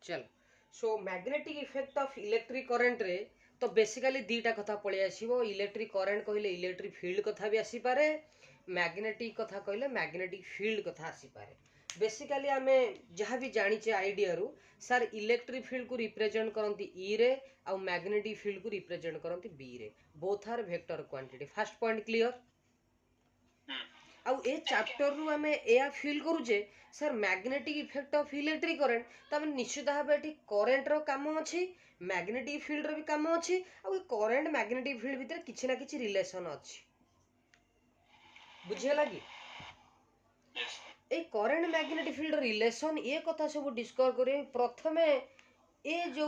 चल so magnetic effect of electric current रे तो बेसिकली दीटा कथा पळि आसीबो इलेक्ट्रिक करंट कहले इलेक्ट्रिक फील्ड कथा भी आसी पारे मैग्नेटिक कथा कहले मैग्नेटिक फील्ड कथा आसी पारे बेसिकली आमे जहाँ भी जानिचे आइडिया रु सर इलेक्ट्रिक फील्ड को रिप्रेजेंट करंती ई रे आ मैग्नेटिक फील्ड को रिप्रेजेंट करंती बी रे both are vector quantity first point clear आउ ए चैप्टर रु आमे एया फील करूचे sir magnetic effect of electric current तब निश्चित भाव एठी करंट रो काम अछि मैग्नेटिक फील्ड रो भी काम अछि आउ करंट मैग्नेटिक फील्ड भीतर किछि ना किछि रिलेशन अछि बुझे लागी ए करंट मैग्नेटिक फील्ड रिलेशन ये कथा सब डिस्कस करे प्रथमे ए जो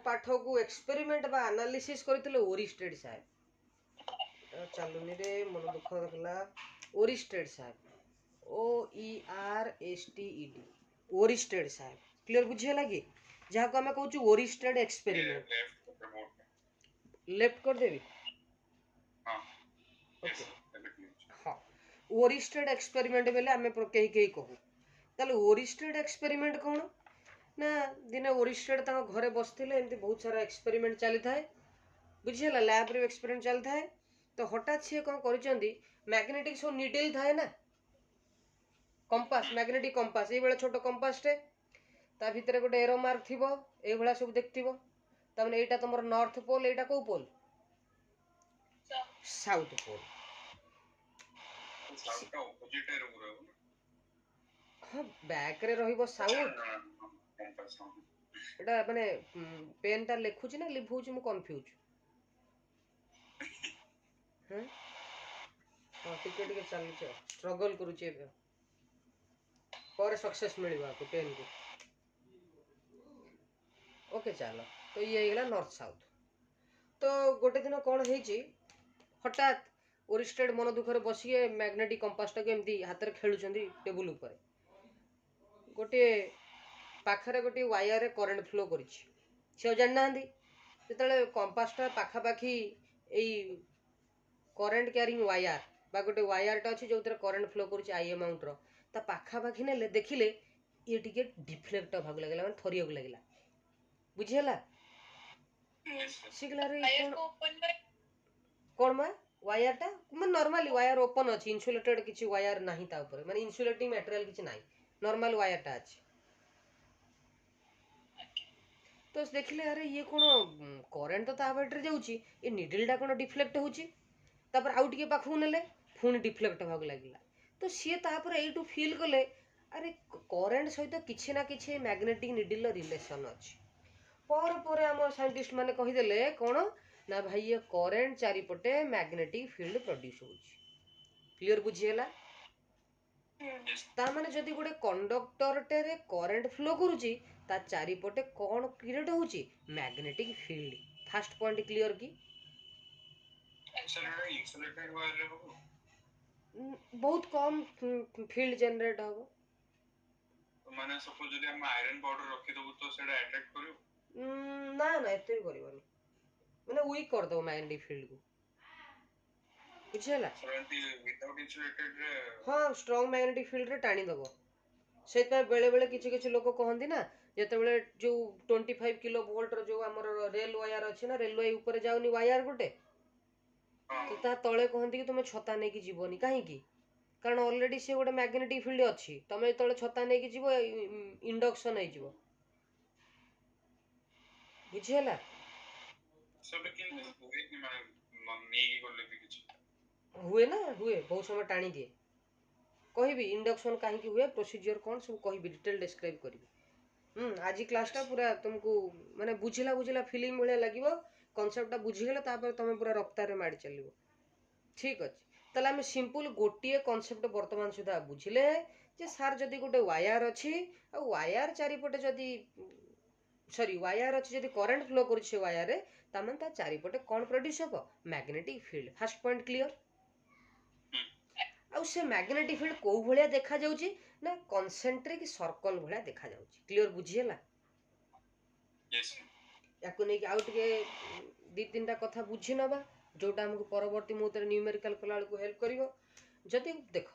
पाठ को एक्सपेरिमेंट बा एनालिसिस करथिले ओरिस्टेड साहेब चालुनी रे मन दुख लागला ओरिस्टेड साहेब O E R S T E D Oersted साहेब क्लियर बुझे लगी जहाँ को हमें कहूँ ओरिस्टेड एक्सपेरिमेंट लेफ्ट कर देवी हाँ ओरिस्टेड एक्सपेरिमेंट बेले आमे कही कही कहू ताले ओरिस्टेड एक्सपेरिमेंट कौन ना दिने ओरिस्टेड तांको घरे बसथिले एमती बहुत सारा एक्सपेरिमेंट चली थाए बुझिला लैब रे एक्सपेरिमेंट चली थाए तो हठात से कौन करिसेंती मैग्नेटिक सब निडल थाए ना कंपास मैग्नेटिक कंपास ये छोट कंपास टे ता भितर गोटे एरो मार्क थिबो ए भला सब देखथिबो त माने एटा तमर नॉर्थ पोल एटा को पोल साउथ पोल साउथ का ऑपोजिट रे रहबो हां बैक रे रहिबो साउथ एटा माने पेन ता लेखुची ना लिखुची मु कंफ्यूज हैं हां टिके चली छ स्ट्रगल करूची एबे पर सक्सेस मिलवा को पेन को ओके चलो तो ये गला नॉर्थ साउथ तो गोटे दिन कौन है हठात ओरिस्टेड मन दुखरे बसिए मैग्नेटिक कंपासटा को एमती हाथ में खेलुचंदी टेबुल ऊपर गोटे पाखरे गोटे वायर रे करंट फ्लो करिछि से जान नांदी जेतले कंपासटा पाखापाखी एई करंट क्यारिंग वायर बा गोटे वायरटा अच्छे जो करंट फ्लो करुच्चे आई अमाउंट रो ता पाखापाखी ने देखिले ये टिके डिफ्लेक्ट भाग लगला माने थरियक लगला बुझिला सिगला रे कोन मा वायरटा माने नॉर्मली वायर ओपन अछि इन्सुलेटेड किछि वायर नाही ता ऊपर माने इन्सुलेटिंग मटेरियल किछि नाही नॉर्मल वायरटा अछि तो देखिले अरे ये कोन करंट तो ता बैटरी जाउची ए निडलटा कोन डिफ्लेक्ट होउची तापर आउ टिके पाखु नेले पुणी डिफ्लेक्ट भाग लागिला तो सी तापर एटू फील कले अरे करंट सहित किछि ना किछि मैग्नेटिक निडल रिलेशन अछि पर आम साइंटिस्ट माने कहिदेले कोन ना भाई ये करंट चारिपटे मैग्नेटिक फील्ड प्रोड्यूस होउची क्लियर बुझिएला ता माने जदी गोटे कंडक्टर टे करंट फ्लो करूची ता चारिपटे कोन क्रिएट होउची magnetic field first point clear की इंसुलेटेड वायर रे बहुत कम फील्ड जनरेट हो तो माने सपोज जदी हम आयरन पाउडर रखि दबु तो सेडा अट्रैक्ट करियो ना ना एते करिवनी माने वीक कर दो मैग्नेटिक फील्ड को बुझेला विदाउट इंसुलेटेड रे हां स्ट्रांग मैग्नेटिक फील्ड रे टाणी दबो सेत बेले बेले किछि किछि लोक कहंदी ना जेते बेले जो 25 किलो वोल्ट रो जो हमर रेल वायर अछि ना रेलवे ऊपर जाउनी वायर गुटे तो ता तळे कहंती कि तुमे छता नै कि जीवनी काहे की कारण ऑलरेडी से गोटे मैग्नेटिक फील्ड अछि तमे तळे छता नै कि जीवो इंडक्शन नै जीवो बुझियला सब कि हुए कि माने नै कि करले भी किछि हुए ना हुए बहुत समय टाणी दिए कहबी इंडक्शन काहे की हुए प्रोसीजर कोन सब कहबी डिटेल डिस्क्राइब करबी आज क्लासटा पूरा तुमको माने बुझिला फीलिंग भले लागिवो कॉन्सेप्टटा बुझिगले तापर तमे पूरा रफ्तार रे माडी चलिवो ठीक अछि तले हम सिंपल गोटिए कॉन्सेप्ट वर्तमान सुधा बुझिले जे सार जदी गोटे वायर अछि आ वायर चारिपटे जदी सॉरी वायर अछि जदी करंट फ्लो करू छे वायर रे तमन ता चारिपटे कोन प्रोड्यूस हो magnetic field first point clear आ से मैग्नेटिक फील्ड को भलिया देखा जाउची ना कॉन्सेंट्रिक सर्कल भलिया देखा जाउची क्लियर बुझियला यस याको नै आउट के दी तीनटा कथा बुझी नबा जोटा हमको परवर्ती मुहूर्त न्यूमेरिकल कला को हेल्प करिवो जति देखो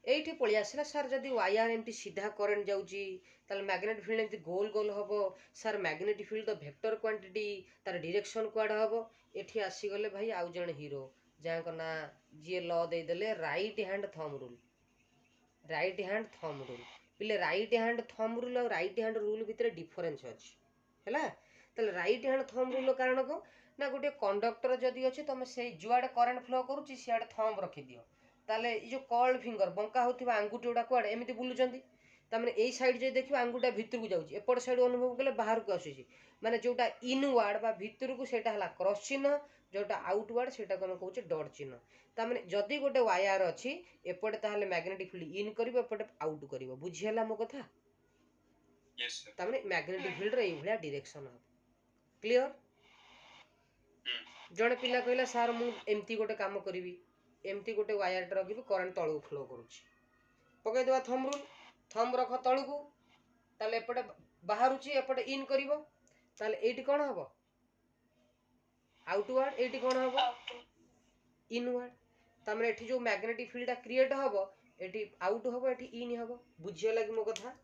एठी पळि आसला सर जदि वायर एमती सीधा करंट जाउची ताले मैग्नेटिक फील्ड एमती गोल गोल हबो sir magnetic field the vector quantity तार डायरेक्शन क्वाड हबो एठी आसी गले भाई आउ जण हीरो जाको ना जे ल दे देले राइट हैंड थंब रूल पिले राइट हैंड थंब रूल और राइट हैंड रूल भितर डिफरेंस अछि हैला ताले राइट हैंड थंब रूल कारण को ना गोटे कंडक्टर जदि अछि तमे से जुआडे करंट फ्लो करूची सियाडे थंब रखि दियो ताले ई जो कर्ल्ड फिंगर बंका होथिबा आंगुठी उडा कुआडे एमिति बुलुचंदी तामने एई साइड जे देखिबा आंगुठा भितर को जाउची एपट साइड अनुभव कले बाहर को आସୁची माने जोटा इनवर्ड बा भितर को सेटा हला क्रॉस चिन्ह जोटा आउटवर्ड सेटा को हम कहउचे डॉट चिन्ह तामने जदि गोटे वायर अछि एपटे ताहले मैग्नेटिक फील्ड इन करिवो एपटे आउट करिवो बुझी हला मो कथा यस सर तामने मैग्नेटिक फील्ड रे एई भलिया डायरेक्शन हो क्लियर जणे पिला कहला सर मु एमती गोटे काम करिवि एमती गोटे वायर रखिबि करंट तळु फ्लो करूची पकई देबा थंब रख तळु को ताले एपटे बाहरुची एपटे इन करिवो ताले एठी कोन हबो आउटवर्ड एठी कोन हबो इनवर्ड तामने एठी जो मैग्नेटिक फील्ड क्रिएट हबो एठी आउट हबो एठी इन हबो बुझियो लागि मो कथा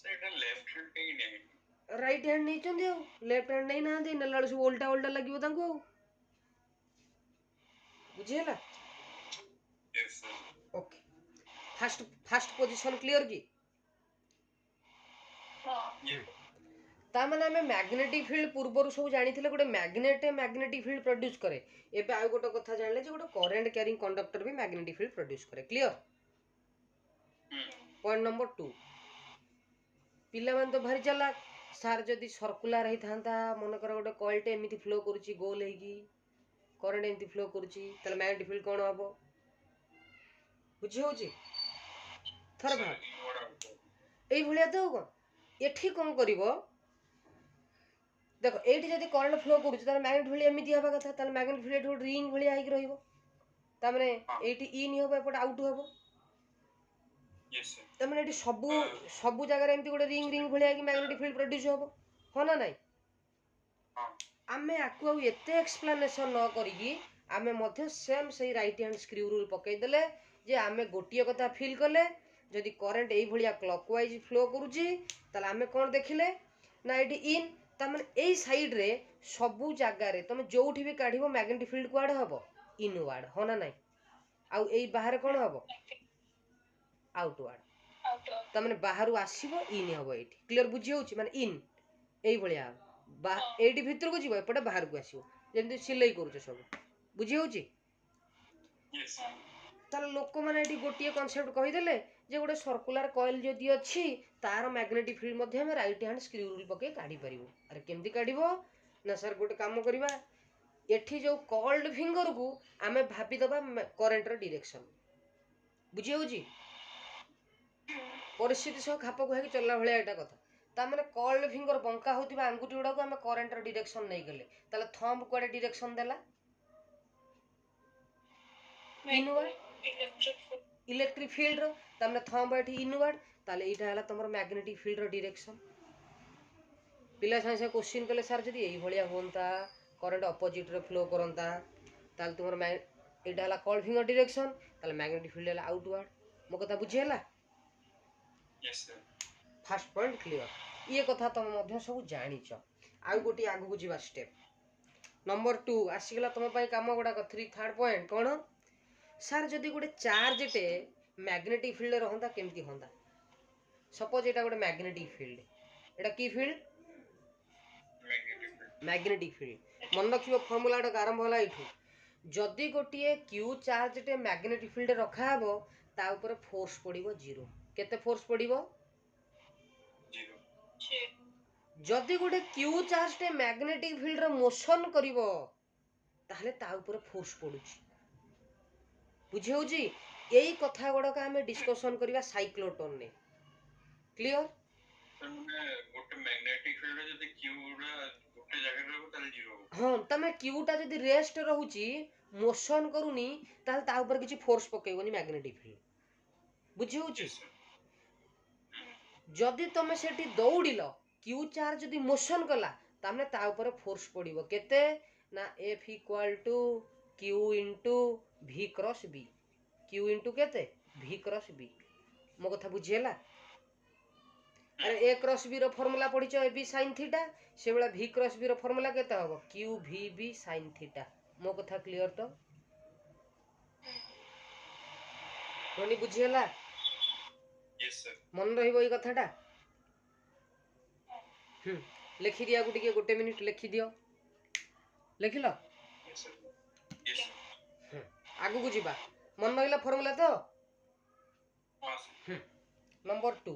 सेटा लेफ्ट हैंड कहीं नहीं राइट हैंड नहीं चंदी हो लेफ्ट हैंड नहीं ना दे नलाड़ से उल्टा उल्टा लागिवो तांको बुझियला yes sir okay first position clear की हां तामने हमें मैग्नेटिक फील्ड पूर्वर सब जानिथिले गोटे मैग्नेटिक फील्ड प्रोड्यूस करे एबे आ गोटे कथा जानले जे गोटे करंट कैरिंग कंडक्टर भी मैग्नेटिक फील्ड प्रोड्यूस करे क्लियर पॉइंट नंबर 2 पिला मान तो भारी चला सार जदि सर्कुलर हे थांता मन कर गोटे कॉइल टे एमिति फ्लो करूची गोल हेगी करंट एमिति फ्लो करूची तले मैग्नेटिक फील्ड कोन हबो बुझी होची थर भाग एई भलिया तो कोन एठी कोन करिवो देखो एठी जदि करंट फ्लो करूची तार मैग्नेटिक फील्ड एमिति हबा कथा तार मैग्नेटिक फील्ड एठी रिंग भलिया आइक रहिबो तामने एठी इन हबो एपट आउट हबो यस सर तामने एठी सबु जगह रे एमिति गोटे रिंग भलिया कि मैग्नेटिक फील्ड प्रोड्यूस हबो हो ना नाही हां आमे आकु एते एक्सप्लेनेशन न करिगी आमे मध्य सेम सही राइट हैंड स्क्रू रूल पकई देले जे आमे गोटिया कथा फील कले जदि करंट एई भलिया क्लॉकवाइज फ्लो करूची ताले आमे कोन देखिले ना एठी इन तामने एई साइड रे सबु जगह रे तमे जोठी भी काढिबो मैग्नेटिक फील्ड कुआडे हबो इनवर्ड हो ना नाही आउ एई बाहर कोन हबो आउटवर्ड तामने बाहरु आसीबो इन हबो एठी क्लियर बुझी होची माने इन एई भलिया एठी भीतर को जीवो एपटे बाहर को आसीबो जेंति सिलाई करूछ सब बुझी होची यस ताले लोक माने एठी गोटिए कांसेप्ट कहि देले जे गोटे सर्कुलर कॉइल जदि अछि तार मैग्नेटिक फील्ड मध्ये हम राइट हैंड स्क्रू रूल पके काढी परिबो अरे केमती काढिबो ना सर गोटे काम करिबा एठी जो कर्ल्ड फिंगर को आमे भाबी दबा करंट रो डायरेक्शन बुझी होची परिस्थिति सह खाप को हेकि चलला भलिया एटा कथा ता माने कर्ल्ड फिंगर बंका होतिबा अंगुठी उडा को आमे करंट रो डायरेक्शन नै गले ताले थंब कोडे डायरेक्शन देला इनवर्ड इलेक्ट्रिक फील्ड रो तामने थंब एठी इनवर्ड ताले इटा हला तमरो मैग्नेटिक फील्ड रो डायरेक्शन पिला साइंस क्वेश्चन कले सर जदी एई भलिया होंता करंट अपोजिट रे फ्लो करंता ताले तुमरो एटा हला कर्ल्ड फिंगर डायरेक्शन ताले मैग्नेटिक फील्ड हला आउटवर्ड मो कथा बुझी हला yes sir first point clear ये कथा तुम मध्य सब जानिछ आउ गोटी आगु को जीवा स्टेप नंबर 2 आसीगला तुम पई काम गोडा 3 थर्ड पॉइंट कोन सर जदी गोटे चार्ज टे मैग्नेटिक फील्ड रहंता केमती होंदा सपोज एटा गोटे मैग्नेटिक फील्ड एटा की फील्ड मैग्नेटिक फील्ड मन रखिबो फार्मूला टा आरंभ होला इठू जदी गोटिए क्यू चार्ज टे मैग्नेटिक फील्ड रखा हबो ता ऊपर फोर्स पड़िबो 0 केते फोर्स पड़िबो 0 जदी गोटे क्यू चार्ज टे मैग्नेटिक फील्ड रो मोशन करिवो ताहले ता ऊपर फोर्स पडुची बुझी होची एई कथा गोडा का हमें डिस्कशन करिवा साइक्लोटोन ने क्लियर गोटे मैग्नेटिक फील्ड जदी क्यू गोटे जगह रहबो ताले 0 हां तमे क्यू टा जदी रेस्ट रहूची मोशन करूनी ताहले ता ऊपर किछि फोर्स पकेइबोनी मैग्नेटिक फील्ड बुझी होची जदी तमे सेठी दौड़िलो क्यू चार्ज जदी मोशन कला तामने ता ऊपर फोर्स पड़िबो केते ना F = Q * V cross B Q * केते V क्रॉस B मो कथा बुझिएला अरे A क्रॉस B रो फार्मूला पढिछ AB sin थीटा से बेला V क्रॉस B रो फार्मूला केते हबो QVB sin थीटा मो कथा क्लियर तो रोनी बुझिएला यस सर मन रहिबो ई कथाटा लिखि दिया गुटी गोटे मिनिट लिखि दियो लिखिलो यस सर यस सर आगु को जीवा मन रहिला फार्मूला तो नंबर 2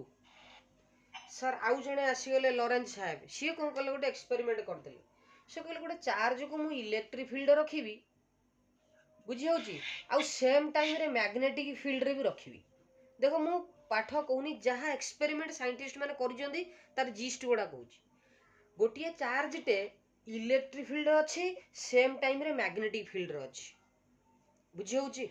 सर आउ जने आसीगले लॉरेंज साहेब सी कोन कले गोटे एक्सपेरिमेंट करदेले से कहले गोटे चार्ज को मु इलेक्ट्रिक फील्ड रखिबी बुझी होची आउ सेम टाइम रे मैग्नेटिक फील्ड रे भी रखिबी देखो मु पाठ कहूनी जहाँ एक्सपेरिमेंट साइंटिस्ट माने करिजंदी तार जिस्ट गोडा कहूची गोटिए चार्ज टे इलेक्ट्रिक फील्ड अछि सेम टाइम रे मैग्नेटिक फील्ड रे अछि बुझी होची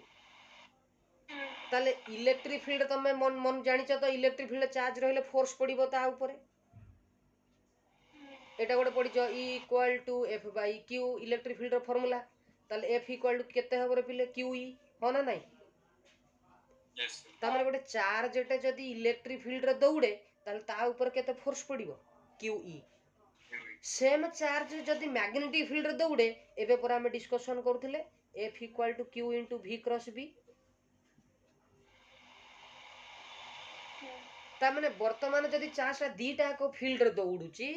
ताले इलेक्ट्रिक फील्ड तमे मन मन जानिछ तो इलेक्ट्रिक फील्ड चार्ज रहले फोर्स पडिबो ता ऊपर एटा गोटे पडिछ E equal to F by Q electric field रो फार्मूला ताले F इक्वल टू केते हबो रे पिले QE हो ना नहीं यस तामे गोटे चार्ज टे जदी इलेक्ट्रिक फील्ड रे दौड़े ताले ता ऊपर केते फोर्स पडिबो QE सेम चार्ज जदी मैग्नेटिक फील्ड रे दौड़े एबे पर हम डिस्कशन करथिले F equal to Q into V cross B तामने वर्तमान जदी चार्ज दीटा को फील्ड रे दौड़ुची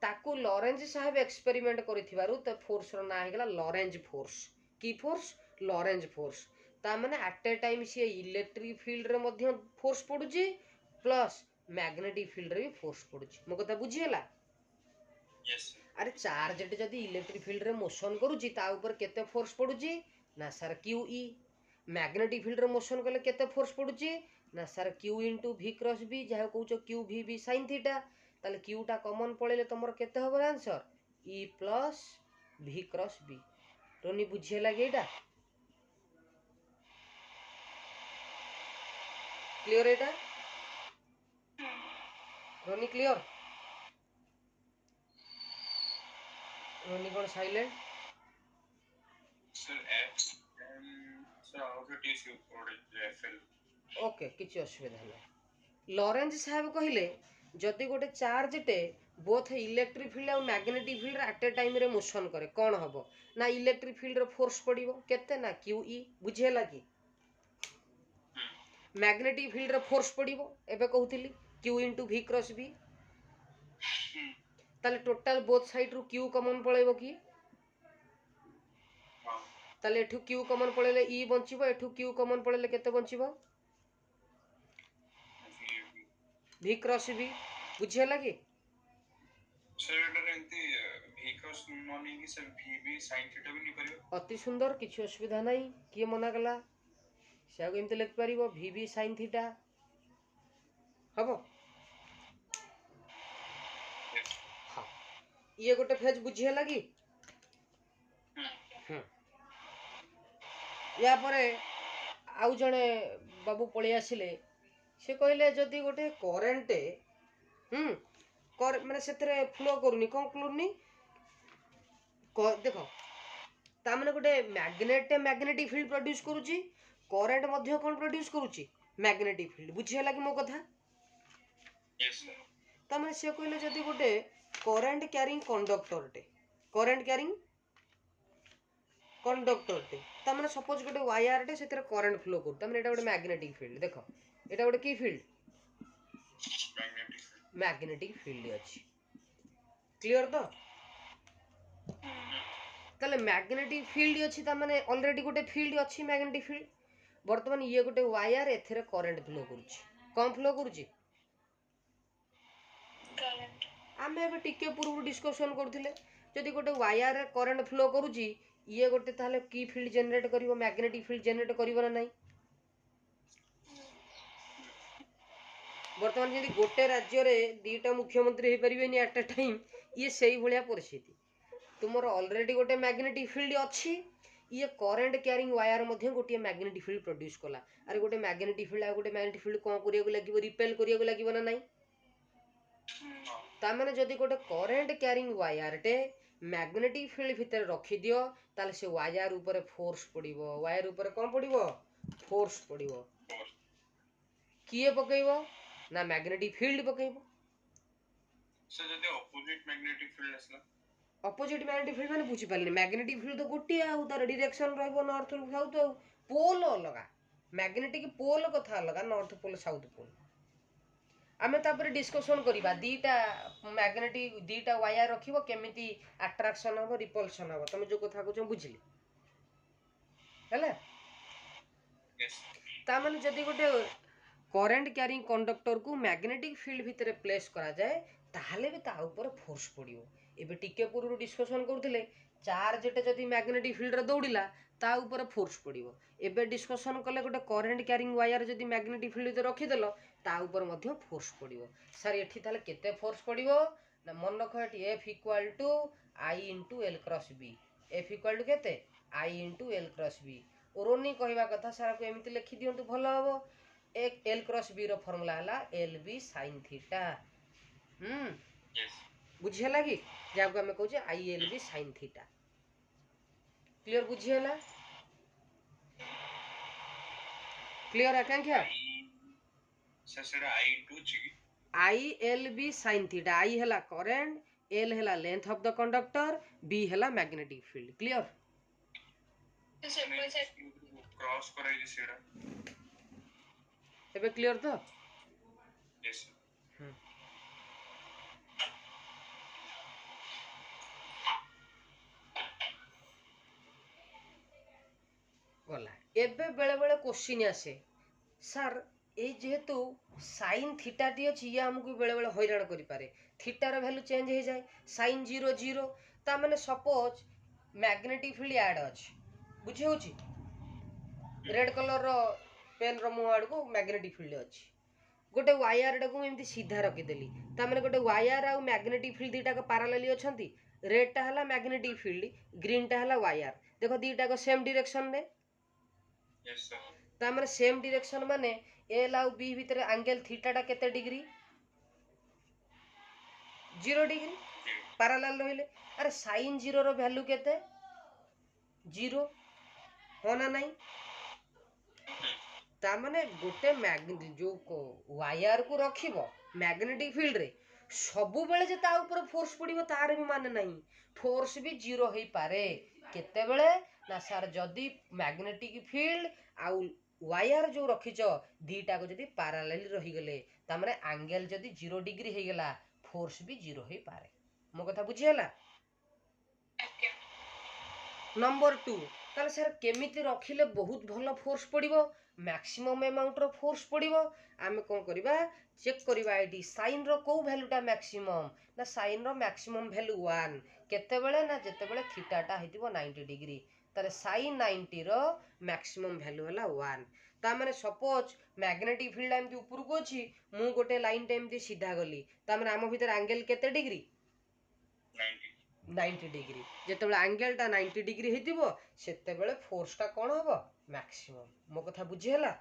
ताकू लॉरेंज साहब एक्सपेरिमेंट करिथिबारु त फोर्स रो ना हेगला लॉरेंज फोर्स की फोर्स लॉरेंज फोर्स तामने एट ए टाइम सी इलेक्ट्रिक फील्ड रे मध्ये फोर्स पडुची प्लस मैग्नेटिक फील्ड रे भी फोर्स पडुची मो कथा बुझिएला यस अरे चार्ज टे जदी इलेक्ट्रिक फील्ड रे मोशन करूची ता ऊपर केते फोर्स पडुची ना सर QE मैग्नेटिक फील्ड रे मोशन कले केते फोर्स पडुची ना sir Q into V cross B जहा कहउचो QVB sin थीटा ताले Q टा कॉमन पळेले तमरो केते होबो answer E plus V cross B रोनी बुझिए लागे एटा क्लियर एटा रोनी क्लियर रोनी कोन silent sir F sir out टीसी FL ओके किछि असुविधा नै लॉरेंज साहब कहिले जदि गोटे चार्ज टे बोथ इलेक्ट्रिक फील्ड और magnetic field at a time रे मोशन करे कोन हबो ना इलेक्ट्रिक फील्ड रो फोर्स पडिबो केते ना QE बुझेला कि मैग्नेटिक फील्ड रो फोर्स पडिबो एबे कहउतिली Q into V cross B ताले टोटल बोथ साइड रो Q कॉमन पळेबो कि ताले एठू Q कॉमन पळेले E बंचिबो एठू Q कॉमन पळेले केते बंचिबो V क्रॉस B बुझिएला कि सर एटा एंती V क्रॉस माने कि सर VB sin थीटा भी नि परिबो अति सुंदर किछि असुविधा नै किए मना गला से एमते लिख परिबो VB sin थीटा हबो हां ये गोटे फेज बुझिएला कि या परे आउ जणे बाबू पळि आसिले से कहले जदि गोटे करंट माने सेतरे फ्लो करूनी कोन क्लूरनी देखो ता माने गोटे मैग्नेटिक फील्ड प्रोड्यूस करूची करंट मध्ये कोन प्रोड्यूस करूची मैग्नेटिक फील्ड बुझिए लागी मो कथा यस सर ता माने से कहले जदि गोटे करंट कैरिंग कंडक्टर टे ता माने सपोज गोटे वायर टे सेतरे करंट फ्लो करू ता माने एटा गोटे मैग्नेटिक फील्ड देखो एटा गोटे की फील्ड मैग्नेटिक फील्ड अछि क्लियर तो ताले मैग्नेटिक फील्ड अछि ता माने ऑलरेडी गोटे फील्ड अछि मैग्नेटिक फील्ड वर्तमान ये गोटे वायर एथरे करंट फ्लो करूची कम फ्लो करूची करंट आमे एबे टिके पूर्व डिस्कशन करथिले जदि गोटे वायर रे करंट फ्लो करूची ये गोटे ताले की फील्ड जनरेट करिवो मैग्नेटिक फील्ड जनरेट करिवो ना नहीं वर्तमान जदि गोटे राज्य रे दीटा मुख्यमंत्री हे परिबेनी एट अ टाइम ये सही भलिया परिस्थिति तुमर ऑलरेडी गोटे मैग्नेटिक फील्ड अछि ये करंट कैरिंग वायर मध्ये गोटे मैग्नेटिक फील्ड प्रोड्यूस कला अरे गोटे मैग्नेटिक फील्ड आ गोटे मैग्नेटिक फील्ड कोन करिया को लागिवो रिपेल करिया को लागिवो ना नहीं ता माने जदि गोटे करंट कैरिंग वायर टे मैग्नेटिक फील्ड भीतर रखि दियो ताले से वायर ऊपर फोर्स पडिवो वायर ऊपर कोन पडिवो फोर्स पडिवो किए पकेइबो ना मैग्नेटिक फील्ड पकेइबो से जदी ऑपोजिट मैग्नेटिक फील्ड असला ऑपोजिट मैग्नेटिक फील्ड माने बुझी पालनी मैग्नेटिक फील्ड तो गोटी आ तार डायरेक्शन रहबो नॉर्थ टू साउथ आ पोल अलगा मैग्नेटिक पोल कथा अलगा नॉर्थ पोल साउथ पोल आमे तापर डिस्कशन करिबा दीटा मैग्नेटिक दीटा वायर रखिबो केमिति अट्रैक्शन हो रिपल्शन हो तुम जो कथा को बुझिली हैला यस ता माने जदी गोटे करंट क्यारिंग कंडक्टर को मैग्नेटिक फील्ड भितर प्लेस करा जाए ताहले भी ता ऊपर फोर्स पड़ियो एबे टिके पूर्व डिस्कशन करथिले चार्जटे जदी मैग्नेटिक फील्ड रे दौड़िला ता ऊपर फोर्स पड़ियो एबे डिस्कशन कले गोटे करंट क्यारिंग वायर जदी मैग्नेटिक फील्ड रे रखि देलो ता ऊपर मध्य फोर्स पड़ियो सर एठी ताले केते फोर्स पड़ियो ना मन रख एठी F equal to I into L cross B F equal to केते I into L cross B ओरोनी कहवा कथा सारा को एमिति लिखि दियंतु भलो हबो एक L क्रॉस B रो फार्मूला हला LB sin थीटा यस बुझियला कि जाको हमें कहू जे ILB sin थीटा क्लियर बुझियला क्लियर आकांक्षा ससरा I इनटू छी ILB sin थीटा I हला करंट L हला length of the conductor B हला मैग्नेटिक फील्ड क्लियर क्रॉस करे जे सेडा एबे क्लियर तो यस गला एबे बेले बेले क्वेश्चन आसे सर ए जेहेतु साइन थीटा टी अछि या हमकु बेले बेले हैरान करि पारे थीटा रो वैल्यू चेंज हो जाए साइन 0 0 ता माने सपोज मैग्नेटिक फील्ड ऐड अछि बुझी होछि रेड कलर रो पेन रो मुह आड़ को मैग्नेटिक फील्ड अछि गोटे वायर टाको एमती सीधा रखी देली ता माने गोटे वायर आ मैग्नेटिक फील्ड दीटा को पैरेलली अछंती रेड टा हला मैग्नेटिक फील्ड ग्रीन टा हला वायर देखो दीटा को सेम डायरेक्शन में यस सर ता माने सेम डायरेक्शन माने L आ B भीतर एंगल थीटा टा केते डिग्री 0 डिग्री पैरेलल रहिले अरे sin 0 रो वैल्यू केते 0 होना नहीं ता माने गोटे मैग्नेटिक जो को वायर को रखिबो मैग्नेटिक फील्ड रे सबु बेले जे ता ऊपर फोर्स पड़िबो तार भी माने नहीं फोर्स भी 0 होई पारे केते बेले ना सर जदी मैग्नेटिक फील्ड आ वायर जो रखिच दीटा को जदी पैरेलल रही गले ता माने एंगल जदी 0 डिग्री हे गेला फोर्स भी 0 होई पारे मो कथा बुझियला नंबर 2 ताले सर केमिति रखिले बहुत भलो फोर्स पड़िबो मैक्सिमम अमाउंट रो फोर्स पड़िबो आमे कोन करिबा चेक करिबा आईडी साइन रो को वैल्यूटा मैक्सिमम ना साइन रो मैक्सिमम वैल्यू 1 केते बेले ना जेते बेले थीटाटा हेतिबो 90 डिग्री ताले साइन 90 रो मैक्सिमम वैल्यू हला 1 ता माने सपोज मैग्नेटिक फील्ड एमती ऊपर को अछि मु गोटे लाइन टाइम दी सीधा गली ता माने आम भीतर एंगल केते डिग्री 90 डिग्री जेतेबेले एंगल टा 90 डिग्री हेतिबो सेतेबेले फोर्स टा कोन होबो मैक्सिमम मो कथा बुझी हला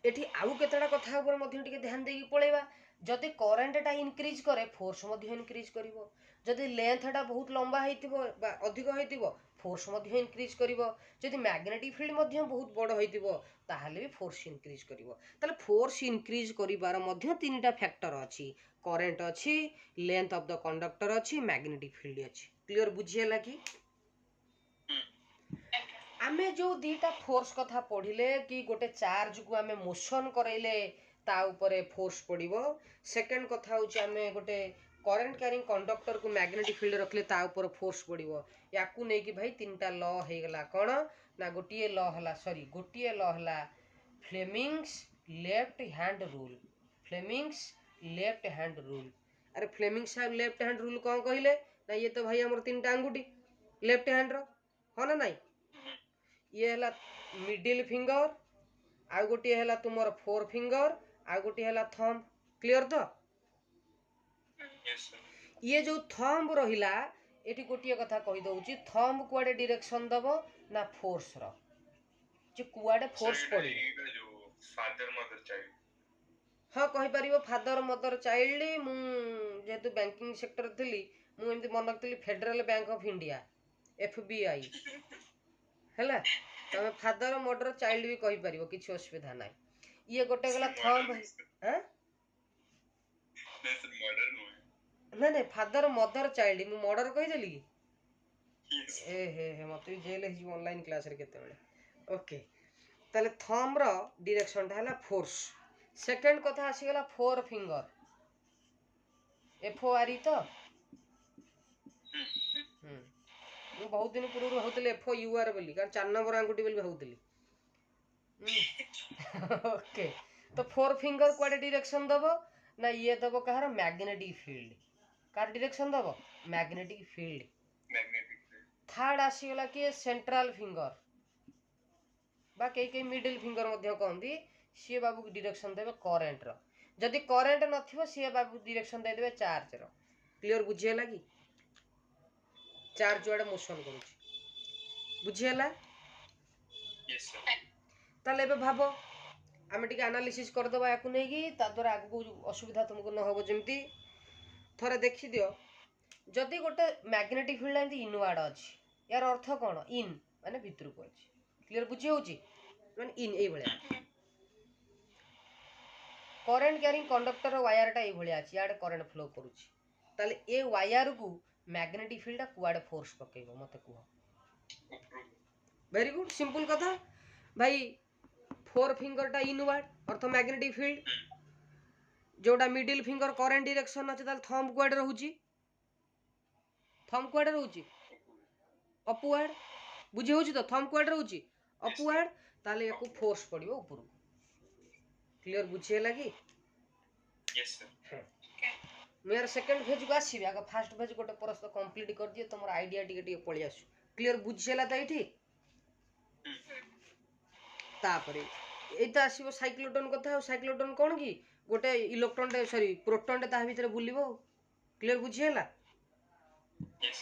एठी आउ केतडा कथा ऊपर मध्ये टिके ध्यान देकी पळेबा जदि करंट टा इंक्रीज करे फोर्स मध्ये इंक्रीज करिवो जदि लेंथ टा बहुत लंबा हेतिबो बा अधिक हेतिबो फोर्स मध्ये इंक्रीज करिवो जदि मैग्नेटिक फील्ड मध्ये बहुत बड़ हेतिबो ताहले भी फोर्स इंक्रीज करिवो ताले फोर्स इंक्रीज करिवार मध्ये तीनटा फैक्टर अछि करंट अछि लेंथ ऑफ द कंडक्टर अछि मैग्नेटिक फील्ड अछि क्लियर बुझियला कि आमे जो दीटा फोर्स कथा पढ़िले कि गोटे चार्ज को आमे मोशन करैले ता ऊपर फोर्स पड़िबो सेकंड कथा होची आमे गोटे करंट कैरिंग कंडक्टर को मैग्नेटिक फील्ड रखले ता ऊपर फोर्स पड़िबो याकू नै कि भाई तीनटा लॉ हे गला कोन ना गोटिए लॉ हला सॉरी गोटिए लॉ हला Fleming's left hand rule Fleming's left hand rule अरे फ्लेमिंग्स लेफ्ट हैंड रूल कौन कहिले ना ये तो भाई हमर तीनटा अंगुठी लेफ्ट हैंड रो हो ना नहीं ये हला मिडिल फिंगर आ गोटी हला तुमर फोर फिंगर आ गोटी हला थंब क्लियर तो यस सर ये जो थंब रहिला एठी गोटी कथा कहि दउची थंब कुआडे डायरेक्शन दबो ना फोर्स रो जे कुआडे फोर्स पड़ी जो फादर मदर चाइल्ड हाँ कहि परिबो फादर मदर चाइल्ड मु जेतु बैंकिंग सेक्टर थिली मु एमति मन रखतली Federal Bank of India FBI हैला तमे फादर मदर चाइल्ड भी कहि परिबो किछि असुविधा नाही ये गोटे गला थंब हां नहीं नहीं फादर मदर चाइल्ड मु मर्डर कहि देली ए हे मत जेल ही ऑनलाइन क्लास रे केते बेले ओके ताले थंब रो डायरेक्शन ता हला फोर्स सेकंड कथा आसी गला four finger F O R E तो मु बहुत दिन पूर्व होतले एफ ओ यू आर बोली कारण 4 नंबर आंगुठी बोली होतली ओके तो फोर फिंगर क्वाडे डायरेक्शन दबो ना ये दबो कहार मैग्नेटिक फील्ड कार डायरेक्शन दबो मैग्नेटिक फील्ड थर्ड आसी गला कि सेंट्रल फिंगर बा कई मिडिल फिंगर मध्य कहंदी सी बाबू की डायरेक्शन देबे करंट रो जदी करंट नथिबो सी बाबू डायरेक्शन दे देबे चार्ज रो क्लियर बुझियला कि चार्ज जोड़े मोशन करूची बुझियला यस सर ताले बे भाबो आमे टिके एनालिसिस कर दबा याकू नै कि ता द्वारा आगु असुविधा तुमको न होबो जेमती थरे देखि दियो जदी गोटे मैग्नेटिक फील्ड एंती इनवर्ड अछि यार अर्थ कोन इन माने भितर को अछि क्लियर बुझी होची माने इन एई भलिया करंट कैरिंग कंडक्टर वायर टा एई भलिया अछि याडे करंट फ्लो करूची ताले ए वायर को मैग्नेटिक फील्ड कुआडे फोर्स पकेबो मते कुहो वेरी गुड सिंपल कथा भाई फोर फिंगर टा इनवर्ड अर्थ मैग्नेटिक फील्ड जोटा मिडिल फिंगर करंट डायरेक्शन अछि ताले थंब कुआडे रहूची थंब कुआडे रहूची अपवर्ड बुझी होची तो थंब कुआडे रहूची अपवर्ड ताले एको फोर्स पड़िबो ऊपर क्लियर बुझियला कि यस सर मेरा सेकंड फेज को आसीबे आगे फर्स्ट फेज गोटे परस्त कंप्लीट कर दिए तमर आईडिया टिके पळि आसु क्लियर बुझियला त एठी तापरे एता आसीबो साइक्लोटोन कथा साइक्लोटोन कोन की गोटे इलेक्ट्रॉन टे सॉरी प्रोटॉन टे ता भीतर बुलिबो क्लियर बुझियला यस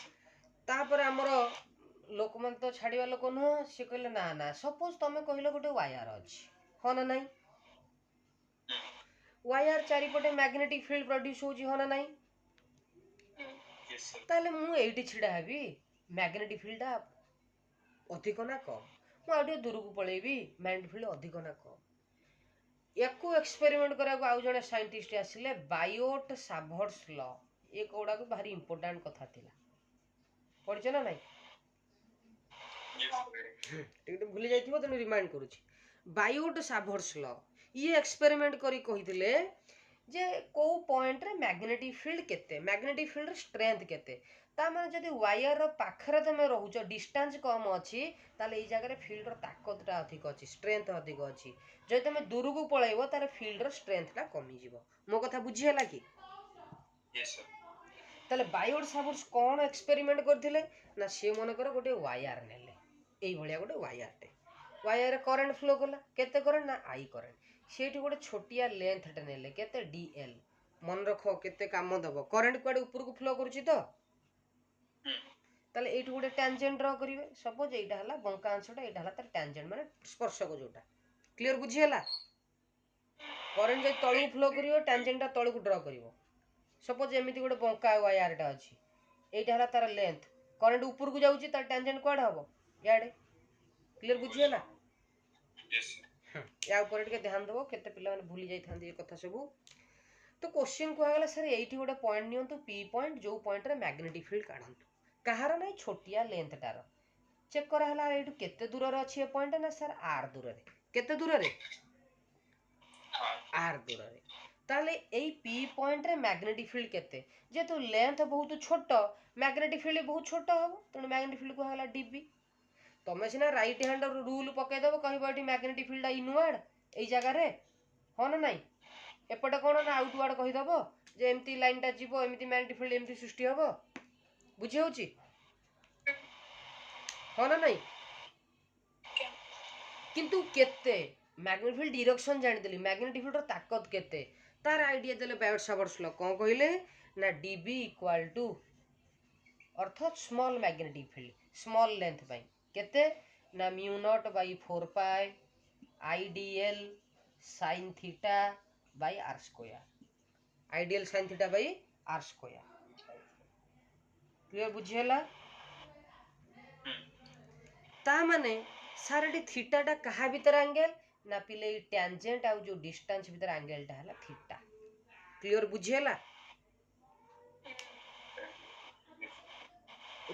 तापर हमर लोकमन तो छाड़िया लोक न से कहले ना ना सपोज तमे कहलो गोटे वायर अछि हो ना नाही वायर चारिपटे मैग्नेटिक फील्ड प्रोड्यूस होजी हो ना नाही यस सर ताले मु एठी छिडा हेबी मैग्नेटिक फील्ड अधिक ना कम मु आउटे दूर को पळेबी मैग्नेटिक फील्ड अधिक ना कम एको एक्सपेरिमेंट करा को आउ जने scientist आसिले Biot Savart's law A कोडा को भारी इंपोर्टेंट कथा थिला पढिछ ना नाही टिके भूली जाइथिबो तने रिमाइंड करूची बायोट सावर्ट्स लॉ ये एक्सपेरिमेंट करी कहिदिले जे को पॉइंट रे मैग्नेटिक फील्ड केते मैग्नेटिक फील्ड स्ट्रेंथ केते ता माने जदी वायर रो पाखरे तमे रहउचो डिस्टेंस कम अछि ताले ई जगह रे फील्ड रो ताकतटा अधिक अछि स्ट्रेंथ अधिक अछि जे तमे दूर को पळाइबो ताले फील्ड रो स्ट्रेंथटा कमी जिवो मो कथा बुझियला कि यस सर ताले बायोट सावर्ट्स कोन एक्सपेरिमेंट करथिले ना से मन कर गोटे वायर नेले एई भलिया गोटे वायर टे वायर रे करंट फ्लो कला केते करंट ना आई करंट सेठी गोटे छोटिया लेंथ टे नेले केते डीएल मन रखो केते काम दबो करंट कुआडे ऊपर को फ्लो करूची तो ताले एठी गोटे टैंजेंट ड्रा करिवे सपोज एटा हला बंका अंशटा एटा हला तार टैंजेंट माने स्पर्शक जोटा क्लियर बुझियला करंट जे तळु फ्लो करियो टैंजेंटटा तळु को ड्रा करिवो सपोज एमिति गोटे बंका वायरटा अछि एटा हला तार लेंथ करंट ऊपर को जाउची तार टैंजेंट कुआडे हबो याडे क्लियर बुझियला यस सर या ऊपर टिके ध्यान देबो केते पिला माने भूली जाई थांदी ए कथा सबु तो क्वेश्चन को आगला सर एठी गोटे पॉइंट नियंतु पी पॉइंट जो पॉइंट रे मैग्नेटिक फील्ड काढंतु कहार नै छोटिया लेंथ टार चेक करा हला एठु केते दूर रे अछि ए पॉइंट ना सर आर दूर रे केते दूर रे आर दूर रे ताले एई पी पॉइंट रे मैग्नेटिक फील्ड केते जे तो लेंथ बहुत छोटो मैग्नेटिक फील्ड बहुत छोटो हबो तने मैग्नेटिक फील्ड को हला डीबी तमे सिना राइट हैंड रूल पके देबो कहबो एठी मैग्नेटिक फील्ड इनवर्ड एई जगह रे हो ना नाही एपटे कोन ना आउटवर्ड कहि देबो जे एम्ति लाइन टा जीवो एम्ति मैग्नेटिक फील्ड एम्ति सृष्टि हबो बुझी होची हो ना नाही किंतु केते मैग्नेटिक फील्ड डायरेक्शन जानि देली मैग्नेटिक फील्ड रो ताकत केते तार आईडिया देले बायोट सावर्ट्स लॉ कोन कहिले ना डीबी इक्वल टू अर्थात small magnetic field small length by केते ना mu not by 4 pi IDL sin theta by R square IDL sin theta by R square clear बुझियला ता माने सारडी थीटा टा कहा भीतर एंगल ना पिले टैंजेंट आउ जो डिस्टेंस भीतर एंगलटा है थीटा क्लियर बुझीला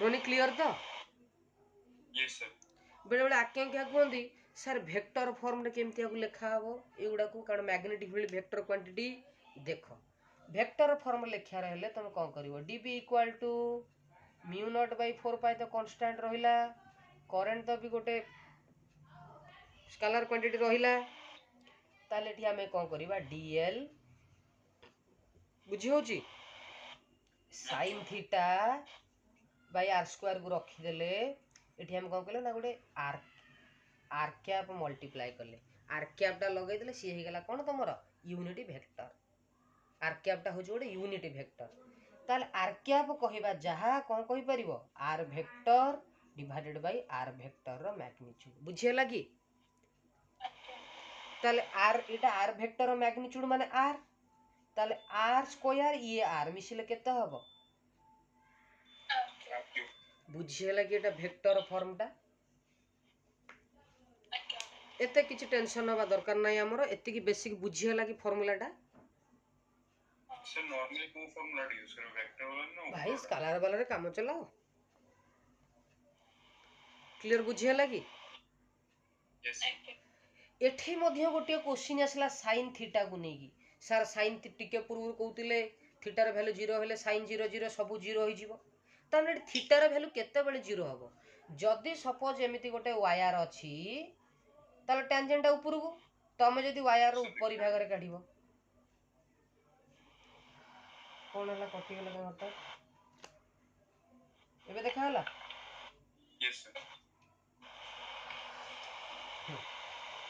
रोनी क्लियर तो यस सर बेले बेले आज्ञा क्या कहती सर वेक्टर फॉर्म रे केमती लिखा हम एगुड़ा को कारण मैग्नेटिक फील्ड वेक्टर क्वांटिटी देख वेक्टर फॉर्म लिखा रहे तुम कौन कर d B equal to mu not by 4 pi तो कांस्टेंट रहिला करंट तो भी गोटे स्केलर क्वांटिटी रहिला ताले एठी हमें कौन करबा डीएल बुझी होची sin theta by r square को रखी देले एठी हम कौन कले ना गोटे r r कैप मल्टीप्लाई कले r कैपटा लगे देले सी हे गला कोन तमरो यूनिटी वेक्टर r कैपटा हो जोडे यूनिटी वेक्टर ताले r कैप कहबा जहा कोन कहि परिबो r vector divided by r vector रो मैग्नीट्यूड बुझियला की ताले r एटा r वेक्टर रो मैग्नीट्यूड माने r ताले r स्क्वायर ये r मिसिले केते हबो बुझियला की एटा वेक्टर फॉर्मटा एते किछि टेंशन हवा दरकार नै हमरो एते की बेसिक बुझियला की फार्मूलाटा सर नॉर्मली को फार्मूला यूज करो वेक्टर वाला ना भाई स्केलर वाला रे काम चलाओ क्लियर बुझियला की यस एठी मध्ये गोटे क्वेश्चन आसला sin थीटा को नेकी सर sin टिके पूर्व कहउतिले थीटा रे वैल्यू 0 हेले sin 0 0 सब 0 होई जिवो ताने थीटा रे वैल्यू केते बेले 0 हबो जदी सपोज एमिति गोटे वायर अछि ताले टेंजेंट ऊपर को तमे जदी वायर ऊपर भाग रे काढिबो कोन हला कटि गेला मत एबे देखा हला यस सर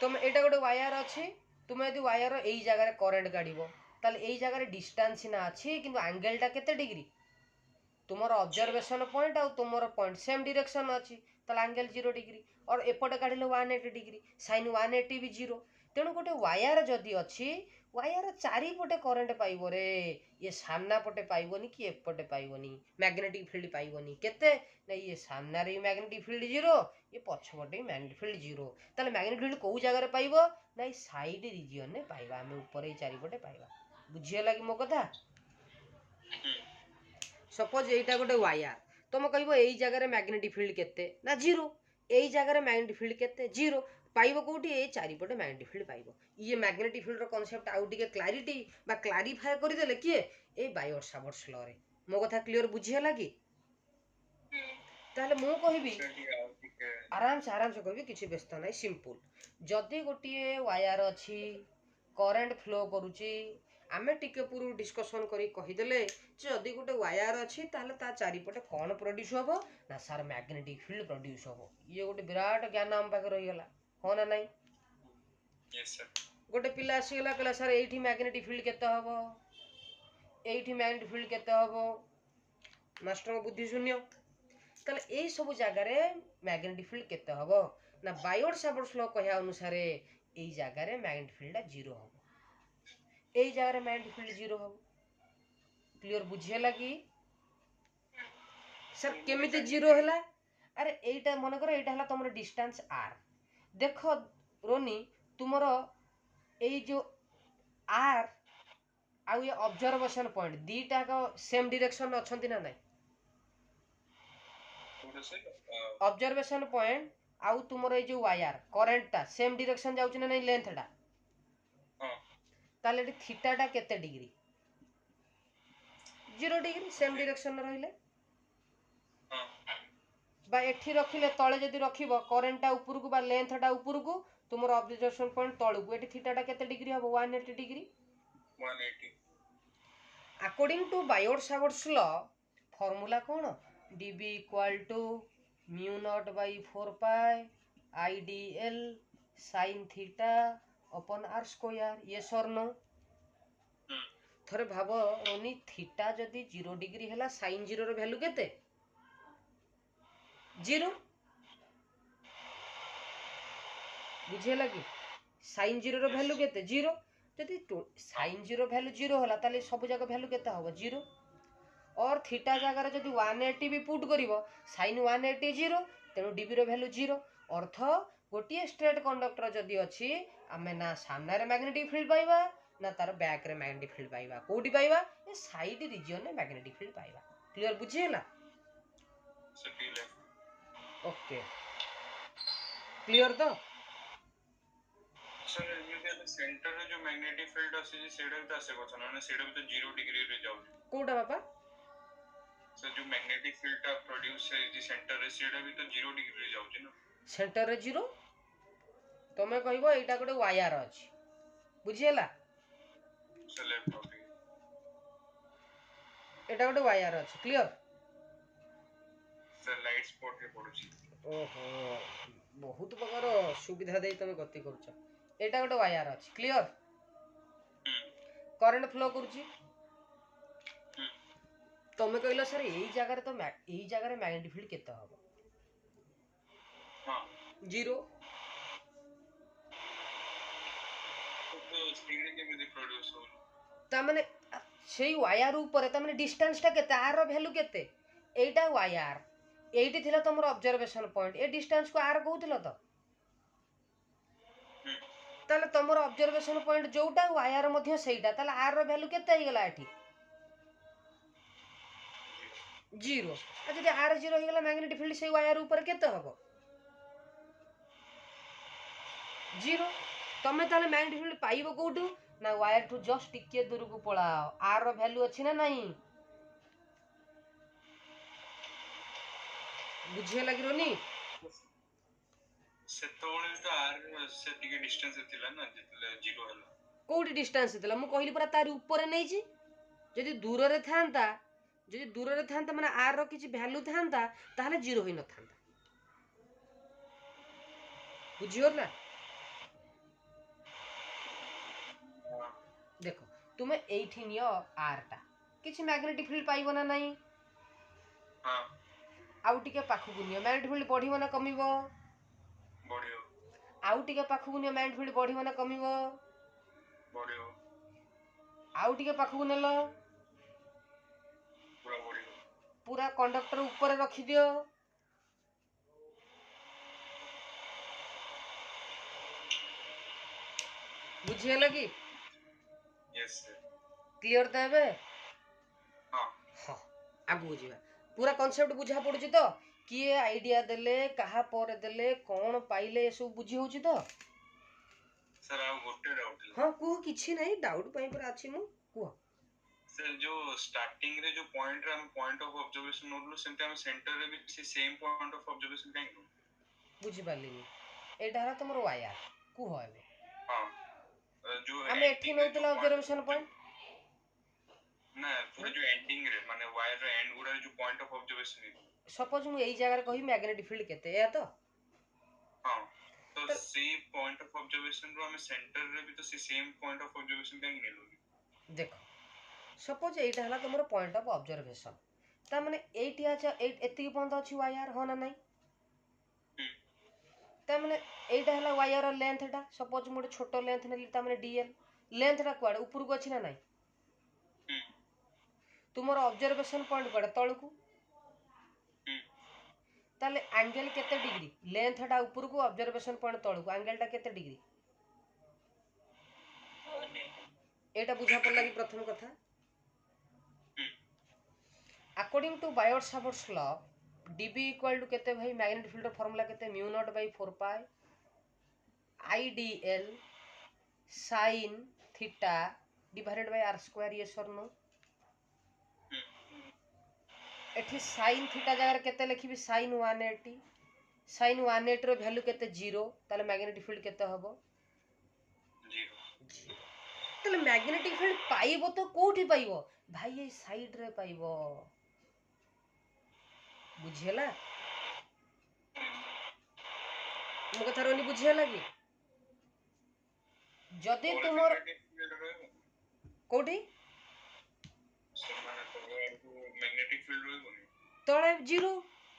तुम एटा गोटे वायर अछि तुम यदि वायर एई जगह रे करंट काढिबो ताले एई जगह रे डिस्टेंस ना अछि किंतु एंगलटा केते डिग्री तुमर ऑब्जर्वेशन पॉइंट आ तुमर पॉइंट सेम डायरेक्शन अछि ताले एंगल 0 डिग्री और एपटे काढिले 180 डिग्री sin 180 भी 0 तेणु गोटे वायर जदी अछि वायर चारि पटे करंट पाइबो रे ये सामना पटे पाइबोनी कि एपटे पाइबोनी मैग्नेटिक फील्ड पाइबोनी केते नै ये सामना रे मैग्नेटिक फील्ड 0 ये पछपटे मैग्नेटिक फील्ड 0 ताले मैग्नेटिक फील्ड कोउ जगह रे पाइबो नै साइड रीजन ने पाइबा हमें ऊपर ए चारि पटे पाइबा बुझियला कि मो कथा सपोज एटा गोटे वायर तुम कहबो एई जगह रे मैग्नेटिक फील्ड केते ना 0 एई जगह रे मैग्नेटिक फील्ड केते 0 पाइबो कोठी ए चारि पटे मैग्नेटिक फील्ड पाइबो ये मैग्नेटिक फील्ड रो कांसेप्ट आउ टिके क्लैरिटी बा क्लैरिफाई करि देले किए ए बायोट सावर्ट्स लॉ रे मो कथा क्लियर बुझियला की ताले मु कहिबी आराम से कहबी किछि व्यस्त नै सिंपल जदी गोटिए वायर अछि करंट फ्लो करूची आमे टिके पूर्व डिस्कशन करी कहि देले जे जदी गोटे वायर अछि ताले ता चारि पटे कोन प्रोड्यूस होबो ना सर मैग्नेटिक फील्ड प्रोड्यूस होबो ये गोटे विराट ज्ञान हम पाके रहि गेला हो ना नहीं यस सर गोटे पिला आसी गेला कहला सर एठी मैग्नेटिक फील्ड केते होबो एठी मैग्नेटिक फील्ड केते होबो मास्टर बुद्धि शून्य ताले एई सब जगह रे मैग्नेटिक फील्ड केते होबो ना बायोट सावर्ट्स लॉ कहया अनुसार एई जगह रे मैग्नेटिक फील्ड 0 होबो एई जगह रे मैग्नेटिक फील्ड 0 होबो क्लियर बुझियला की सर केमिति 0 होला अरे एटा मन कर एटा हला तमरो डिस्टेंस r देखो रोनी तुमरो एई जो r आ ये ऑब्जर्वेशन पॉइंट दीटा को सेम डायरेक्शन अछंती ना नै ऑब्जर्वेशन पॉइंट आउ तुमरो ए जो वायर करंट ता सेम डायरेक्शन जाउछ ना नै लेंथ टा हां ताले थीटा टा केते डिग्री 0 डिग्री सेम डायरेक्शन रहिले हां बा एठी रखिले तळे जदी रखिबो करंट टा ऊपर को बा लेंथ टा ऊपर को तुमरो ऑब्जर्वेशन पॉइंट तळ को एठी थीटा टा केते डिग्री हबो 180 degree 180 according to Biot Savart's law formula कोन dB equal to mu not by 4 pi IDL sin theta अपन r स्क्वायर ये सर नो थरे भाबो रोनी थीटा जदी 0 डिग्री हला sin 0 रो वैल्यू केते 0 बुझे लगी sin 0 रो वैल्यू केते 0 जदी sin 0 वैल्यू 0 होला ताले सब जगह वैल्यू केते होबो 0 और थीटा जगह जदी 180 भी पुट करिवो sin 180 0 तेनो dB रो वैल्यू 0 अर्थ गोटे स्ट्रेट कंडक्टर जदि अच्छी आम ना सामने मैग्नेटिक फील्ड पाइबा ना तार बैक रे मैग्नेटिक फील्ड पाइबा कोठी पाइबा ए साइड रीजन रे मैग्नेटिक फील्ड पाइबा क्लियर बुझिएला ओके क्लियर तो सर ये सेंटर रे जो मैग्नेटिक फील्ड अछि सेडा भी आसे कोछ ना सेडा भी तो 0 डिग्री रे जाउ कोडा बाबा सर जो मैग्नेटिक फील्ड का प्रोड्यूस है जी सेंटर रे सेडा भी तो 0 डिग्री रे जाउ ना सेंटर रे 0 तमे कहबो एटा गोटे वायर अछि बुझिएला सर लेफ्ट ओके एटा गोटे वायर अछि क्लियर सर लाइट स्पॉट रे पडुची ओहो बहुत प्रकार सुविधा दे तमे गति करछ एटा गोटे वायर अछि क्लियर करंट फ्लो करूची तमे कहलो सर एई जगह रे तो एई जगह रे मैग्नेटिक फील्ड केते हबो हां 0 तो डिग्री के भी प्रोड्यूस हो ता माने सेई वायर ऊपर ता माने डिस्टेंस टा केते आर रो वैल्यू केते एटा वायर एइटी थिला तमरो ऑब्जर्वेशन पॉइंट ए डिस्टेंस को आर कहउथिलो तो ताले तमरो ऑब्जर्वेशन पॉइंट जोटा वायर मध्य सेइटा ताले आर रो वैल्यू केते हे गेला एठी 0 आ जदि आर 0 हे गेला मैग्नेटिक फील्ड सेई वायर ऊपर केते हबो 0 तमे ताले मैग्नेटिक फील्ड पाइबो कोठू ना वायर टू जस्ट टिके दूर को पळाओ आर रो वैल्यू अछि ना नहीं बुझे लागिरोनी सेतोळे तो आर से टिके डिस्टेंस थिला ना जितले 0 हला कोठी डिस्टेंस थिला मु कहली पूरा तार ऊपर नै छी जदि दूर रे थांता जदि दूर रे थांता माने आर रो किछि वैल्यू थांता ताहले 0 होई न थांता बुझियो ना देखो तुमे एठी नियो आर टा किछि मैग्नेटिक फील्ड पाइबो ना नहीं हां आउ टिके पाखु गुनियो मैग्नेटिक फील्ड बढ़िबो ना कमिबो बढ़ियो आउ टिके पाखु गुनियो मैग्नेटिक फील्ड बढ़िबो ना कमिबो बढ़ियो आउ टिके पाखु गुनेलो पूरा बढ़ियो पूरा कंडक्टर ऊपर रखि दियो बुझिए लगी यस सर क्लियर देबे हां हां आगु बुझिबा पूरा कांसेप्ट बुझा पडुची तो किए आइडिया देले कहा पर देले कोन पाइले सब बुझी होची तो सर आ गोटे डाउट हां को किछि नहीं डाउट पई पर आछि मु को सर जो स्टार्टिंग रे जो पॉइंट रे हम पॉइंट ऑफ ऑब्जर्वेशन नोटलो सेंटर हम सेंटर रे भी सेम पॉइंट ऑफ ऑब्जर्वेशन काई बुझी पालिनी एटा हला तमरो वायर को होबे हां जो हम एठी नउतला ऑब्जर्वेशन पॉइंट ना पूरा जो एंडिंग रे माने वायर रे एंड गुडा जो पॉइंट ऑफ ऑब्जर्वेशन है सपोज मु एई जगह रे कहि मैग्नेटिक फील्ड केते या तो हां तो सेम पॉइंट ऑफ ऑब्जर्वेशन रो हम सेंटर रे भी तो सेम पॉइंट ऑफ ऑब्जर्वेशन काई नेलो देखो सपोज एटा हला तमरो पॉइंट ऑफ ऑब्जर्वेशन ता माने एटी आछा एति पॉइंट अछि वायर हो ना नहीं ता माने एटा हला वायर लेंथ टा सपोज मोटे छोटो लेंथ नेली ता माने डीएल लेंथ टा क्वाड ऊपर को अछि ना नहीं तुमरो ऑब्जर्वेशन पॉइंट क्वाड तळकू ताले एंगल केते डिग्री लेंथ टा ऊपर को ऑब्जर्वेशन पॉइंट तळकू एंगल टा केते डिग्री एटा बुझा पड़ला कि प्रथम कथा according to Biot Savart's law dB equal to केते भाई मैग्नेटिक फील्ड फार्मूला केते mu naught by 4 pi IDL sin theta divided by r square ये सर नो एठी sin थीटा जगह केते लिखिबी sin 180 sin 180 रो वैल्यू केते 0 ताले मैग्नेटिक फील्ड केते हबो 0 ताले मैग्नेटिक फील्ड पाइबो तो कोठी पाइबो भाई ए साइड रे पाइबो बुझियला मो कथा रोनी बुझियला कि जदि तुमर कोठी मैग्नेटिक फील्ड रो बनी तळे 0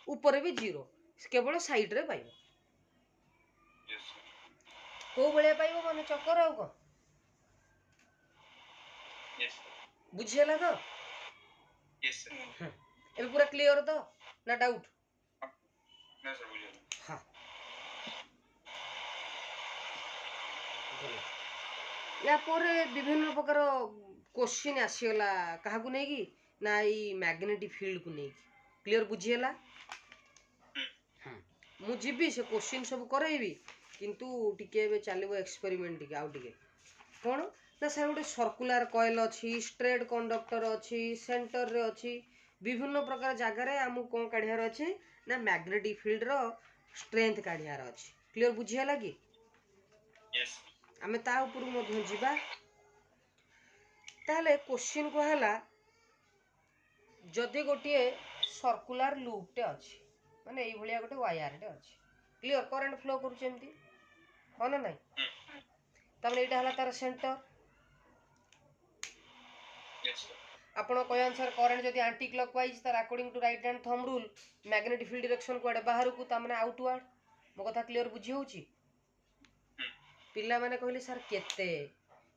ऊपर भी 0 केवल साइड रे पाइबो यस को बळे पाइबो माने चक्कर आउ को यस बुझियला तो यस सर ए पूरा क्लियर तो ना डाउट ना सर बुझियला हां या पर विभिन्न प्रकार क्वेश्चन आसीगला क्या नहीं कि ना ये मैग्नेटिक फील्ड को नहीं क्लियर बुझीगला मुझे से क्वेश्चन सब करेबी किंतु टिके चलो एक्सपेरिमेंट टिके आउ टिके कौन ना सर गोटे सर्कुलर कॉइल अच्छी स्ट्रेट कंडक्टर अच्छी सेंटर रे अच्छी विभिन्न प्रकार जगार आमको कौन काढ़ार अच्छे ना मैग्नेटिक फील्ड रो स्ट्रेंथ काढ़ार अच्छी क्लियर बुझीगला कि आमे ता ऊपर मध्य जीवा ताले क्वेश्चन को हला जदि गोटे सर्कुलर लूप टे अच्छी माने एई भलिया गोटे वायर टे अच्छी क्लियर करंट फ्लो करूछ एमती हो ना नहीं तमने एटा हला तार सेंटर आपण कह अनुसार करंट जदि एंटी क्लॉकवाइज तार according to right hand thumb rule magnetic field direction कुआडे बाहर को ता माने आउटवर्ड मो कथा क्लियर बुझी होउची पिला माने कहले सर केते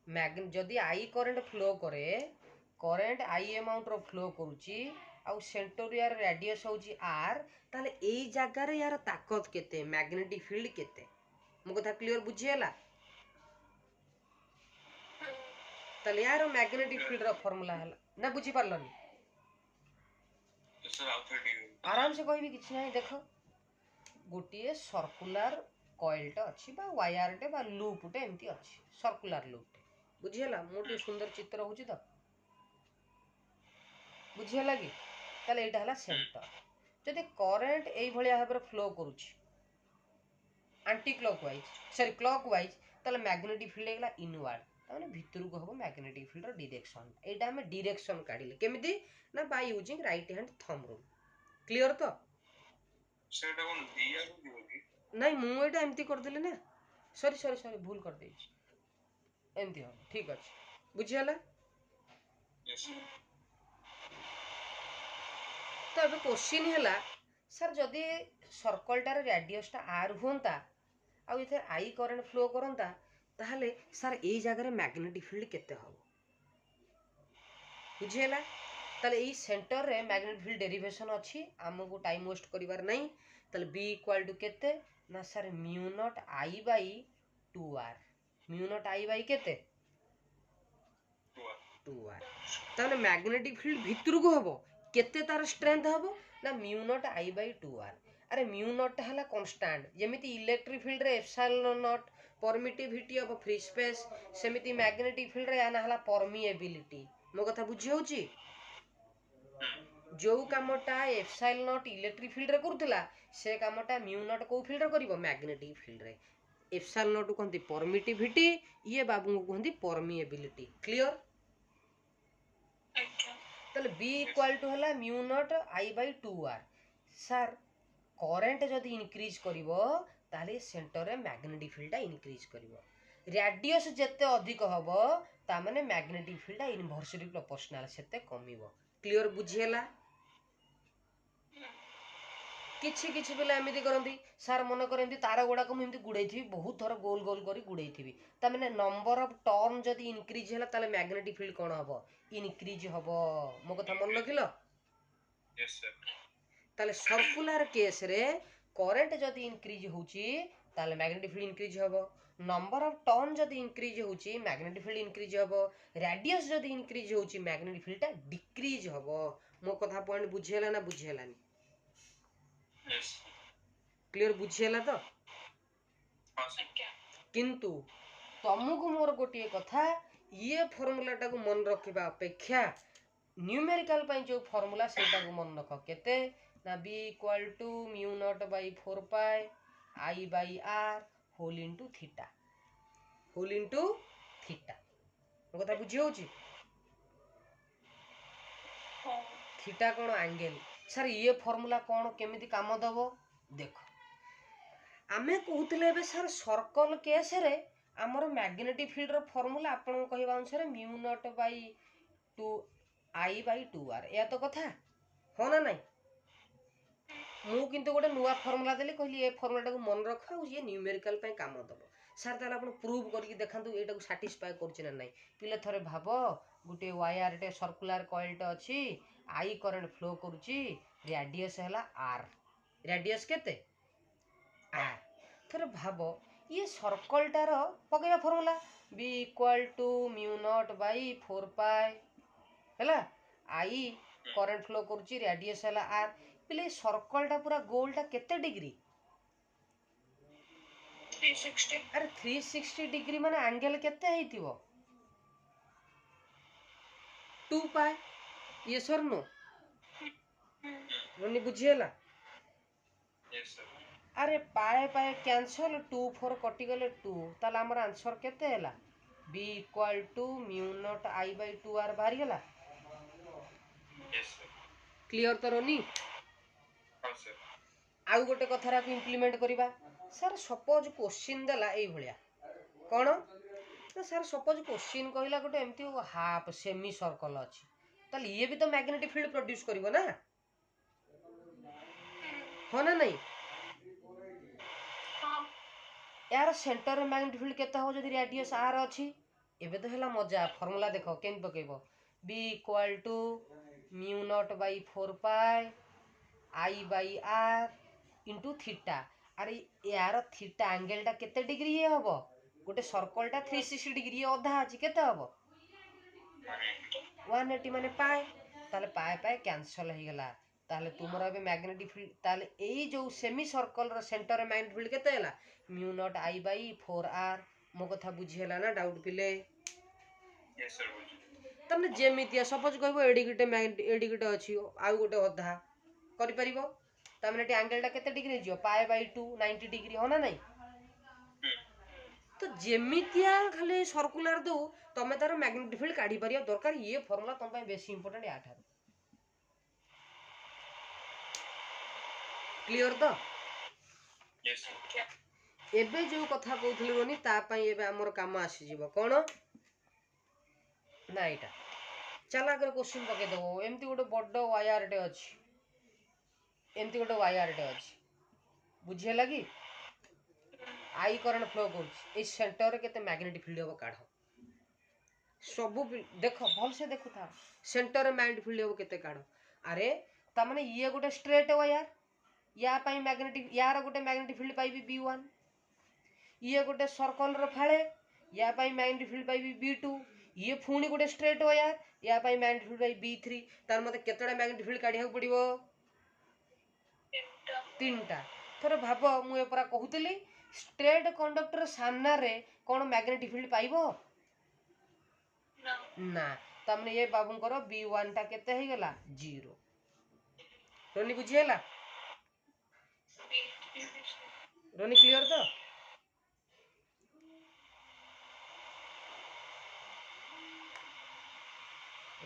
मैग्नेट जदि आई करंट फ्लो करे करंट आई अमाउंट रो फ्लो करूची आउ सेंटर यार रेडियस होउची आर ताले एई जगह रे यार ताकत केते मैग्नेटिक फील्ड केते मो कथा क्लियर बुझी हला ताले यार मैग्नेटिक फील्ड रो फार्मूला हला ना बुझी पारलनी आराम से कहबी किछ नहीं देखो गोटिए सर्कुलर कॉइल टे अच्छी बा वायर टे बा लूप टे एमती अच्छी सर्कुलर लूप टे बुझीला मोटे सुंदर चित्र होची तो बुझीला कि ताले एटा हला सेंटर जदि करंट एई भलिया भाबरे फ्लो करूची एंटी क्लॉकवाइज सॉरी क्लॉकवाइज ताले मैग्नेटिक फील्ड हेला इनवर्ड ताने भितर को हबो मैग्नेटिक फील्ड रो डायरेक्शन एटा हम डायरेक्शन काढिले केमिति ना by using right hand thumb rule clear तो सेटा कोन दिया दियोगी नहीं मु एटा एमती कर देले ना सॉरी सॉरी सॉरी भूल कर देई एमती हो ठीक अछि बुझियाला यस तो अब क्वेश्चन हैला सर जदि सर्कलटार रेडियस टा आर होंता आ इथे आई करंट फ्लो करंता ताहले सर एई जगह रे मैग्नेटिक फील्ड केते हबो बुझियाला ताले एई सेंटर रे मैग्नेटिक फील्ड डेरिवेशन अछि हमको टाइम वेस्ट करिवार नै ताले b इक्वल टू केते ना sir mu naught I by 2r mu naught I by केते 2r ताने मैग्नेटिक फील्ड भितर को हबो केते तार स्ट्रेंथ हबो ना mu not I by 2r अरे म्यू नॉट हला कांस्टेंट जेमिति इलेक्ट्रिक फील्ड रे epsilon nought permittivity of free space सेमिति मैग्नेटिक फील्ड रे आना हला परमिएबिलिटी मो कथा बुझी होउची जो कामटा एप्सिलॉन नॉट इलेक्ट्रिक फील्ड रे करथला से कामटा म्यू नॉट को फील्ड रे करिवो मैग्नेटिक फील्ड रे एप्सिलॉन नॉट कहंती परमिटिविटी ये बाबू को कहंती परमिएबिलिटी क्लियर ताले b इक्वल टू हला mu not I by 2r sir current जदि इंक्रीज करिवो ताले सेंटर रे मैग्नेटिक फील्ड इंक्रीज करिवो रेडियस जत्ते अधिक हबो ता माने मैग्नेटिक फील्ड इनवर्सली प्रोपोर्शनल सेते कमिवो क्लियर बुझियला किछि किछि बेला एमिति करंती सर मन करंती तार गुडा को एमिति गुडैथि बहुत थर गोल गोल करी गुडैथिबी ता माने नंबर ऑफ टर्न जदि इंक्रीज होला ताले मैग्नेटिक फील्ड कोन हबो इंक्रीज हबो मो कथा मन रखिलो यस सर ताले सर्कुलर केस रे करंट जदि इंक्रीज होउची ताले मैग्नेटिक फील्ड इंक्रीज हबो नंबर ऑफ टर्न जदि इंक्रीज होउची मैग्नेटिक फील्ड इंक्रीज हबो रेडियस जदि इंक्रीज होउची मैग्नेटिक फील्ड ता डिक्रीज हबो मो कथा पॉइंट बुझियला ना बुझियलानी यस क्लियर बुझियला तो हां सर किंतु तुमको मोर गोटे कथा ये फार्मूला टा को मन रखिबा अपेक्षा न्यूमेरिकल पई जो फार्मूला सेटा को मन रख केते ना b equal to mu not by 4 pi i by r whole into theta मो कथा बुझी होची थीटा कोन एंगल सर ये फार्मूला कोन केमिति काम दबो देखो आमे कहूतले बे सर सर्कल केस रे हमर मैग्नेटिक फील्ड रो फार्मूला आपन कहबा अनुसार mu not by 2 i by 2r या तो कथा हो ना नहीं मु किंतु गोटे नुवा फार्मूला देली कहली ए फार्मूला टा को मन रख आ ये न्यूमेरिकल पे काम दबो सर ताला अपन प्रूव करके देखांतु एटा को सैटिस्फाई करछि ना नहीं पिले थरे भाबो गुटे वायर टे सर्कुलर कॉइल टे अछि आई करंट फ्लो करूछि रेडियस हला r रेडियस केते r थरे भाबो ये सर्कलटार पकेଇବା formula b equal to mu not by 4 pi हैला आई करंट फ्लो करूची रेडियस हैला r पिले सर्कलटा पूरा गोलटा केते डिग्री 360 अरे 360 डिग्री माने एंगल केते हेतिबो 2 पाई ये सर नो रोनी बुझिएला यस सर अरे पाए पाए कैंसल 2 4 कटि गले 2 ताला हमर आंसर केते हैला b equal to mu not I by 2r बाहर गेला यस सर क्लियर तो रोनी हां सर आउ गोटे कथारा को इम्प्लीमेंट करिबा सर सपोज क्वेश्चन देला एई भलिया कोन तो सर सपोज क्वेश्चन कहला गोटे एमती हाफ सेमी सर्कल अछि ताले ये भी तो मैग्नेटिक फील्ड प्रोड्यूस करिवो ना हो ना नहीं हाँ यार सेंटर मैग्नेटिक फील्ड केते हो जदि रेडियस r अछि एबे तो हैला मजा फार्मूला देखो केन पकेबो b equal to mu not by 4 pi I by r into theta अरे यार थीटा एंगलटा केते डिग्री ये हबो गोटे सर्कलटा 360 डिग्री अधा अछि केते हबो 180 माने पाई ताले पाई पाई कैंसिल हो गेला ताले तुमरा एबे मैग्नेटिक फील्ड ताले एई जो सेमी सर्कल रो सेंटर मैग्नेटिक फील्ड केते हैला mu naught I by 4r मो कथा बुझी हैला ना डाउट पिले यस सर बुझी तमने जेमितिया सपोज कहबो एडी गोटे अछि आउ गोटे अधा करि परिबो तमने टी एंगलटा केते degree Jio pi by 2 90 degree हो ना नहीं तो जेमितिया खाली सर्कुलर दो तमे तार मैग्नेटिक फील्ड काढी परिया दरकार ये फार्मूला तम पय बेसी इंपोर्टेंट या ठार क्लियर तो यस सर एबे जो कथा कहउथली रोनी ता पय एबे हमर काम आसी जीवो कोन ना एटा चला कर क्वेश्चन पके दो एमती गोटे बड्ड वायर टे अछि एमती गोटे वायर टे अछि बुझिए लगी आई करंट फ्लो कर सेंटर रे केते मैग्नेटिक फील्ड हो काढ सब देखो भल से देखु था सेंटर रे मैग्नेटिक फील्ड हो केते काढ अरे ता माने ये गोटे स्ट्रेट वायर या पई मैग्नेटिक यार गोटे मैग्नेटिक फील्ड पाइबी b1 ये गोटे सर्कल रो फाळे या पई मैग्नेटिक फील्ड पाइबी b2 ये फुणी गोटे स्ट्रेट वायर या पई मैग्नेटिक फील्ड पाइबी b3 तार मते केतडा मैग्नेटिक फील्ड काढिया पड़िबो तीनटा थोर भाबो मु एपरा कहूतली स्ट्रेट कंडक्टर सामना रे कोन मैग्नेटिक फील्ड पाइबो ना तमने ये बाबूंकर b1 टा केते हे गेला 0 रोनी बुझिएला रोनी क्लियर तो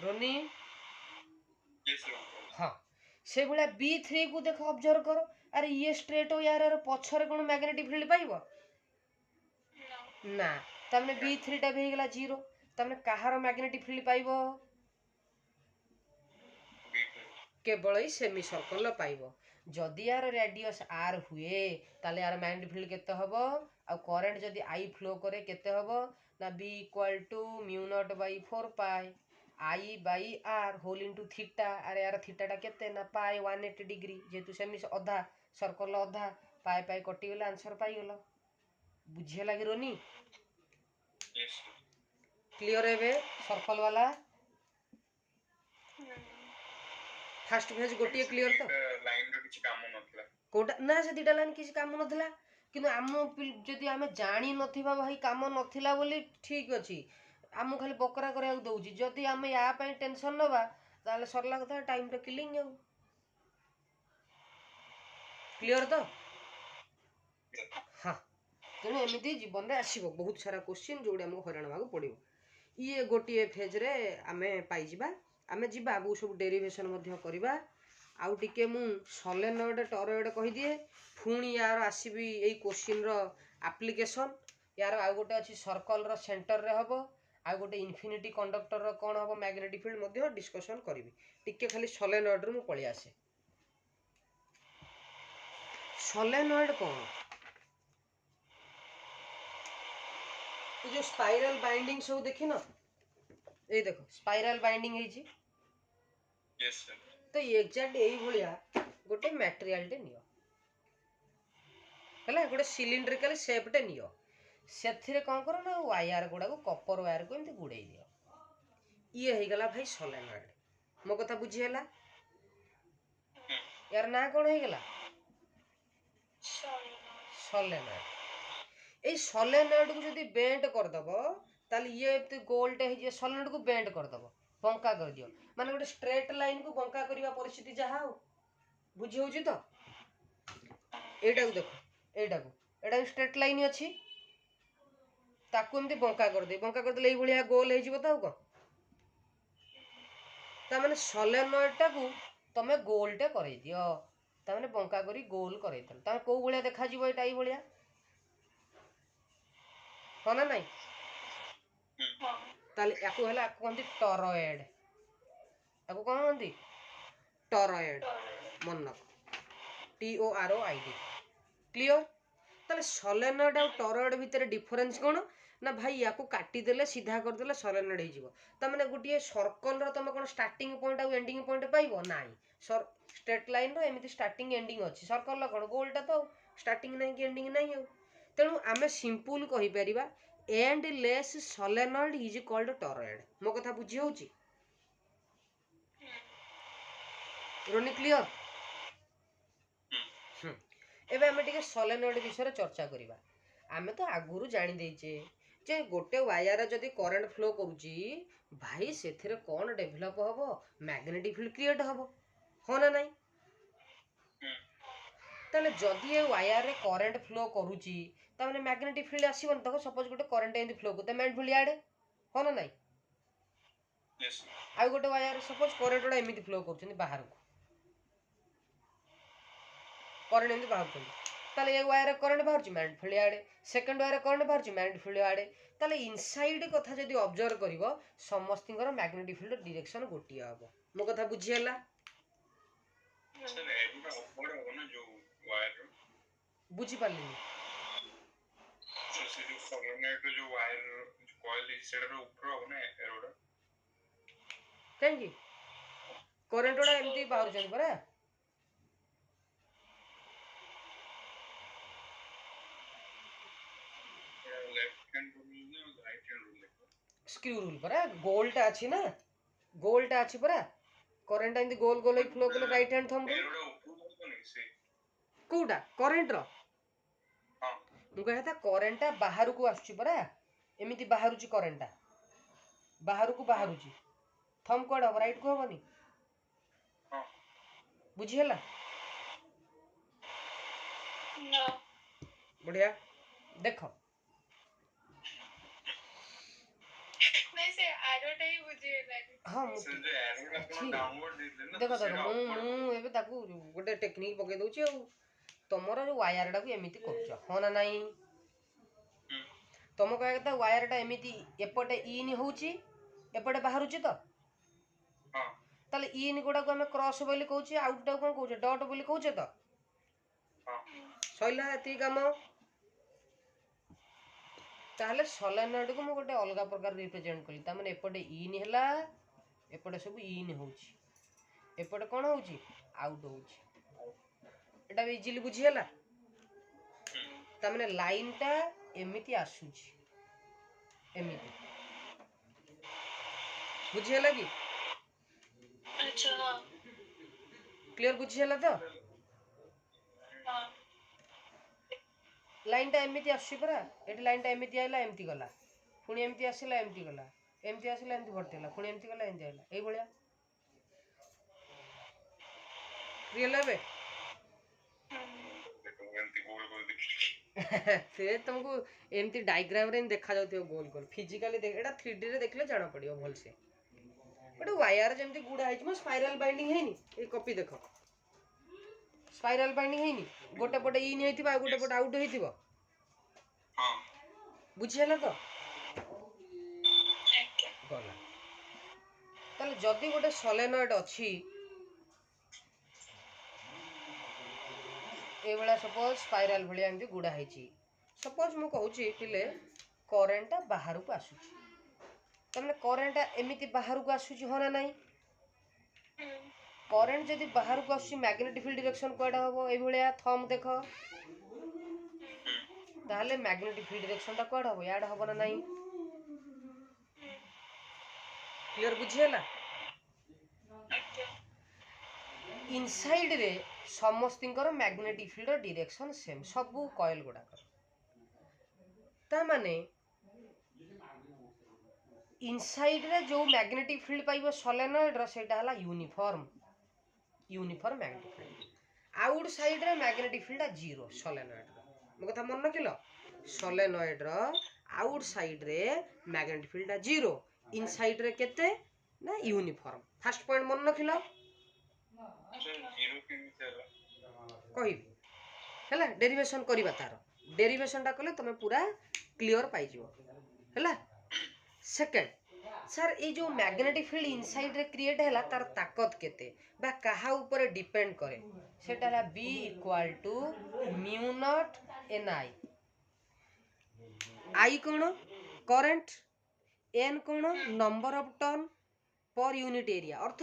रोनी यस सर हाँ से भला b3 को देखो ऑब्जर्व करो अरे ये स्ट्रेट वायर रे पछरे कोन मैग्नेटिक फील्ड पाइबो ना तमने b3 टा भी गेला 0 तमने कहारो मैग्नेटिक फील्ड पाइबो केवल ही सेमी सर्कल पाइबो जदि यार रेडियस r हुए ताले यार मैग्नेटिक फील्ड केते हबो आ करंट जदि i फ्लो करे केते हबो ना b equal to mu not by 4 pi I by r whole into theta अरे यार थीटा टा केते ना पाई 180 डिग्री जेतु सेमी अधा सर्कल अधा पाई पाई कटि गेला आंसर पाई गेलो बुझिए लागि रोनी यस क्लियर हेबे सर्कल वाला फर्स्ट फेज गोटिए क्लियर तो लाइन रो किछ काम नथला कोटा ना से दिटा लाइन किसी काम नथला किनु आम जदि आमे जानी नथिबा भाई काम नथिला बोली ठीक अछि आम खाली बकरा करिया दउची जदि आमे या पय टेंशन नबा ताले सरला कथा टाइम रे किलिंग जाऊ क्लियर तो हाँ तेणु एमती जीवन में आसो बहुत सारा क्वेश्चन जोड़े आमको हराण होगा पड़ो ये गोटे फेज रे आमे पाइबा आमे जीवा आगु सब डेरिवेशन करवा आउ टिके मु सोलेनॉइड टॉरॉइड कहि दिए पुणी यार आसीबी एई क्वेश्चन रो एप्लीकेशन यार आउ गोटे अछि सर्कल रो सेंटर रे हबो आउ गोटे इन्फिनिटी कंडक्टर रो कोन हबो मैग्नेटिक फील्ड मध्ये डिस्कशन करिवि टिके खाली सोलेनॉइड रो मु पळि आसे सोलेनॉइड कोन जो स्पाइरल बाइंडिंग सब देखि न ए देखो स्पाइरल बाइंडिंग है जी यस सर तो एग्जैक्ट यही भलिया गोटे मटेरियल टे नियो है गोटे सिलिंड्रिकल सेपटे नियो से कौन कर ना वायर गुड़ा कपर वायर को एमती गुड़े दियो ये हो गला भाई सोलेनॉइड मो कथा बुझीगला यार ना कौन हो गला सोलेनॉइड ए सोलेनॉइड को जदी बेंड कर दबो ताले ये एमती गोलटे हे सोलेनॉइड को बेंड कर दबो बंका कर दियो माने गोटे स्ट्रेट लाइन को बंका करिवा परिस्थिति जहा हो बुझी होउची तो एटा को देखो एटा स्ट्रेट लाइन अछि ताकू एमती बंका कर दे एई भलिया गोल हे जिवो त को ता माने सोलेनॉइड टा को तमे गोलटे करे दियो ता माने बंका करी गोल करे दल ता को भलिया देखा जिवो एटा एई भलिया हो ना नहीं ताले याकू हला कोंती टॉरॉइड याकू कोन होंदी टॉरॉइड मन TOROID क्लियर ताले सोलेनॉइड और टॉरॉइड भितर डिफरेंस कोन ना भाई याकू काटी देले सीधा कर देले सोलेनॉइड हे जिवो त माने गुटिए सर्कल रो तमे कोन स्टार्टिंग पॉइंट और एंडिंग पॉइंट पाइबो नाही स्ट्रेट लाइन रो एमिति स्टार्टिंग एंडिंग अछि सर्कल ला कोन गोलटा तो स्टार्टिंग नाही कि एंडिंग नाही हो तेनु आमे सिंपल कहि परिबा endless solenoid is called toroid मो कथा बुझी होउची रोनी क्लियर एबे आमे टिके सोलेनॉइड विषय रे चर्चा करिबा आमे तो आगुरु जानि देइचे जे गोटे वायर जदी करंट फ्लो करूची भाई सेथिरे कोन डेवलप हबो मैग्नेटिक फील्ड क्रिएट हबो हो ना नाही ताले जदी ए वायर रे करंट फ्लो करूची ता माने मैग्नेटिक फील्ड आसीबन तको सपोज गोटे करंट एंदी फ्लो को त मैग्नेटिक फील्ड आडे हो ना नाही यस आ गोटे वायर सपोज करंट ओडा एमिति फ्लो करूछन बाहर को करंट एंदी बाहर चली ताले ए वायर करंट बाहर छि मैग्नेटिक फील्ड आडे सेकंड वायर करंट बाहर छि मैग्नेटिक फील्ड आडे ताले इनसाइड कथा जदी ऑब्जर्व करिवो समस्तिंगर मैग्नेटिक फील्ड डायरेक्शन गोटिया हबो मो कथा बुझी हला सर एडुटा ऊपर होना जो वायर बुझी पालिनी सो से जो सोलेनॉइड जो वायर कॉइल सेडर ऊपर होना एरोडा काहे करंट ओडा एमती बाहर जन परा स्क्रू रूल परा गोलटा अछि ना गोलटा अछि परा करंट एंदी गोल गोल ही फ्लो कले राइट हैंड थंब कोडा करंट रो हां मु कहता करंट बाहर को आछी परा एमिति बाहर छि करंट बाहर छि थंब कोड राइट को होबनी हां बुझी हला ना बढ़िया देखो हाँ देखो मुझे ताकू गोटे टेक्निक पकई दूची तुमर जो वायर टाक एमती कर हाँ ना नाई तुम कह कथा वायर टा एमती एपटे इन होउची एपटे बाहर तो ताले इन गुड़ा को आम क्रॉस बोली कहूँ आउट टा कौन कहूँ डॉट बोली कहूँ तो सैला एति काम ताहले सोलेनॉइड को मु गोटे अलग प्रकार रिप्रेजेंट कली ता माने एपटे इन हैला एपटे सब इन होउची एपटे कोन होउची आउट होउची एटा इजीली बुझी हैला ता माने लाइन टा एमिति आसुची एमिति बुझी हैला कि अच्छा क्लियर बुझी हैला तो हां लाइन टा एमिति आसी परा एटी लाइन टा एमिति आइला एमिति गला पुणी एमिति आसीला एमिति गला एमिति आसीला एमिति भरतेला पुणी एमिति गला एमिति आइला एई भलिया रियल है से तुमको एमिति डायग्राम रे देखा जाउथियो गोल गोल फिजिकली देख एटा 3D रे देखले जाना पड़ियो भल से बट वायर जेमति गुडा आइछ म स्पाइरल बाइंडिंग हेनी ए कॉपी देखो स्पाइरल बाइंडिंग हेनी गोटे पटे इन हेतिबा गोटे पटे आउट हेतिबा हां बुझियला तो गला ताले जदी गोटे सोलेनॉइड अछि ए बेला सपोज स्पाइरल भलिया एमती गुडा हेची सपोज मु कहूची पिले करंट बाहर को आसुची तमने करंट एमिति बाहर को आसुची होना नाही करंट जदी बाहर को आसुची मैग्नेटिक फील्ड डायरेक्शन कोडा होबो ए भलिया थंब देखो ताहले मैग्नेटिक फील्ड डायरेक्शन टा कोड हबो याड हबो ना नहीं क्लियर बुझियला इनसाइड रे समस्तिंकर मैग्नेटिक फील्ड डायरेक्शन सेम सब कॉइल गुडा ता माने इनसाइड रे जो मैग्नेटिक फील्ड पाइबो सोलेनॉइड रो सेटा हला यूनिफॉर्म मैग्नेटिक फील्ड आउटसाइड रे मैग्नेटिक फील्ड जीरो सोलेनॉइड रो मो कथा मन रखिलो सोलेनॉइड रो आउटसाइड रे मैग्नेटिक फील्ड जीरो इनसाइड रे केते ना यूनिफॉर्म फर्स्ट पॉइंट मन रखिलो जीरो के कहि हला डेरिवेशन करबा तार डेरिवेशन टा कले तमे पूरा क्लियर पाई जिवो हला सेकंड सर ये जो मैग्नेटिक फील्ड इनसाइड रे क्रिएट हैला तार ताकत केते बा कहा ऊपर डिपेंड करे सेटा ला B = mu nought Ni I कोन करंट N कोन number of turn per unit area अर्थ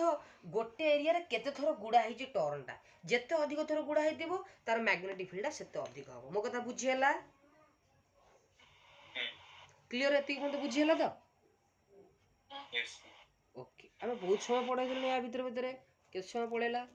गोटे एरिया रे केते थरो गुडा हिची टर्न टा जेते अधिक थरो गुडा हितिबो तार मैग्नेटिक फील्ड सेते अधिक हबो मो कथा बुझियला क्लियर एति कोन बुझियला तो यस ओके हमें बहुत समय पढ़ाई या भीतर भीतर केते समय पढ़ेला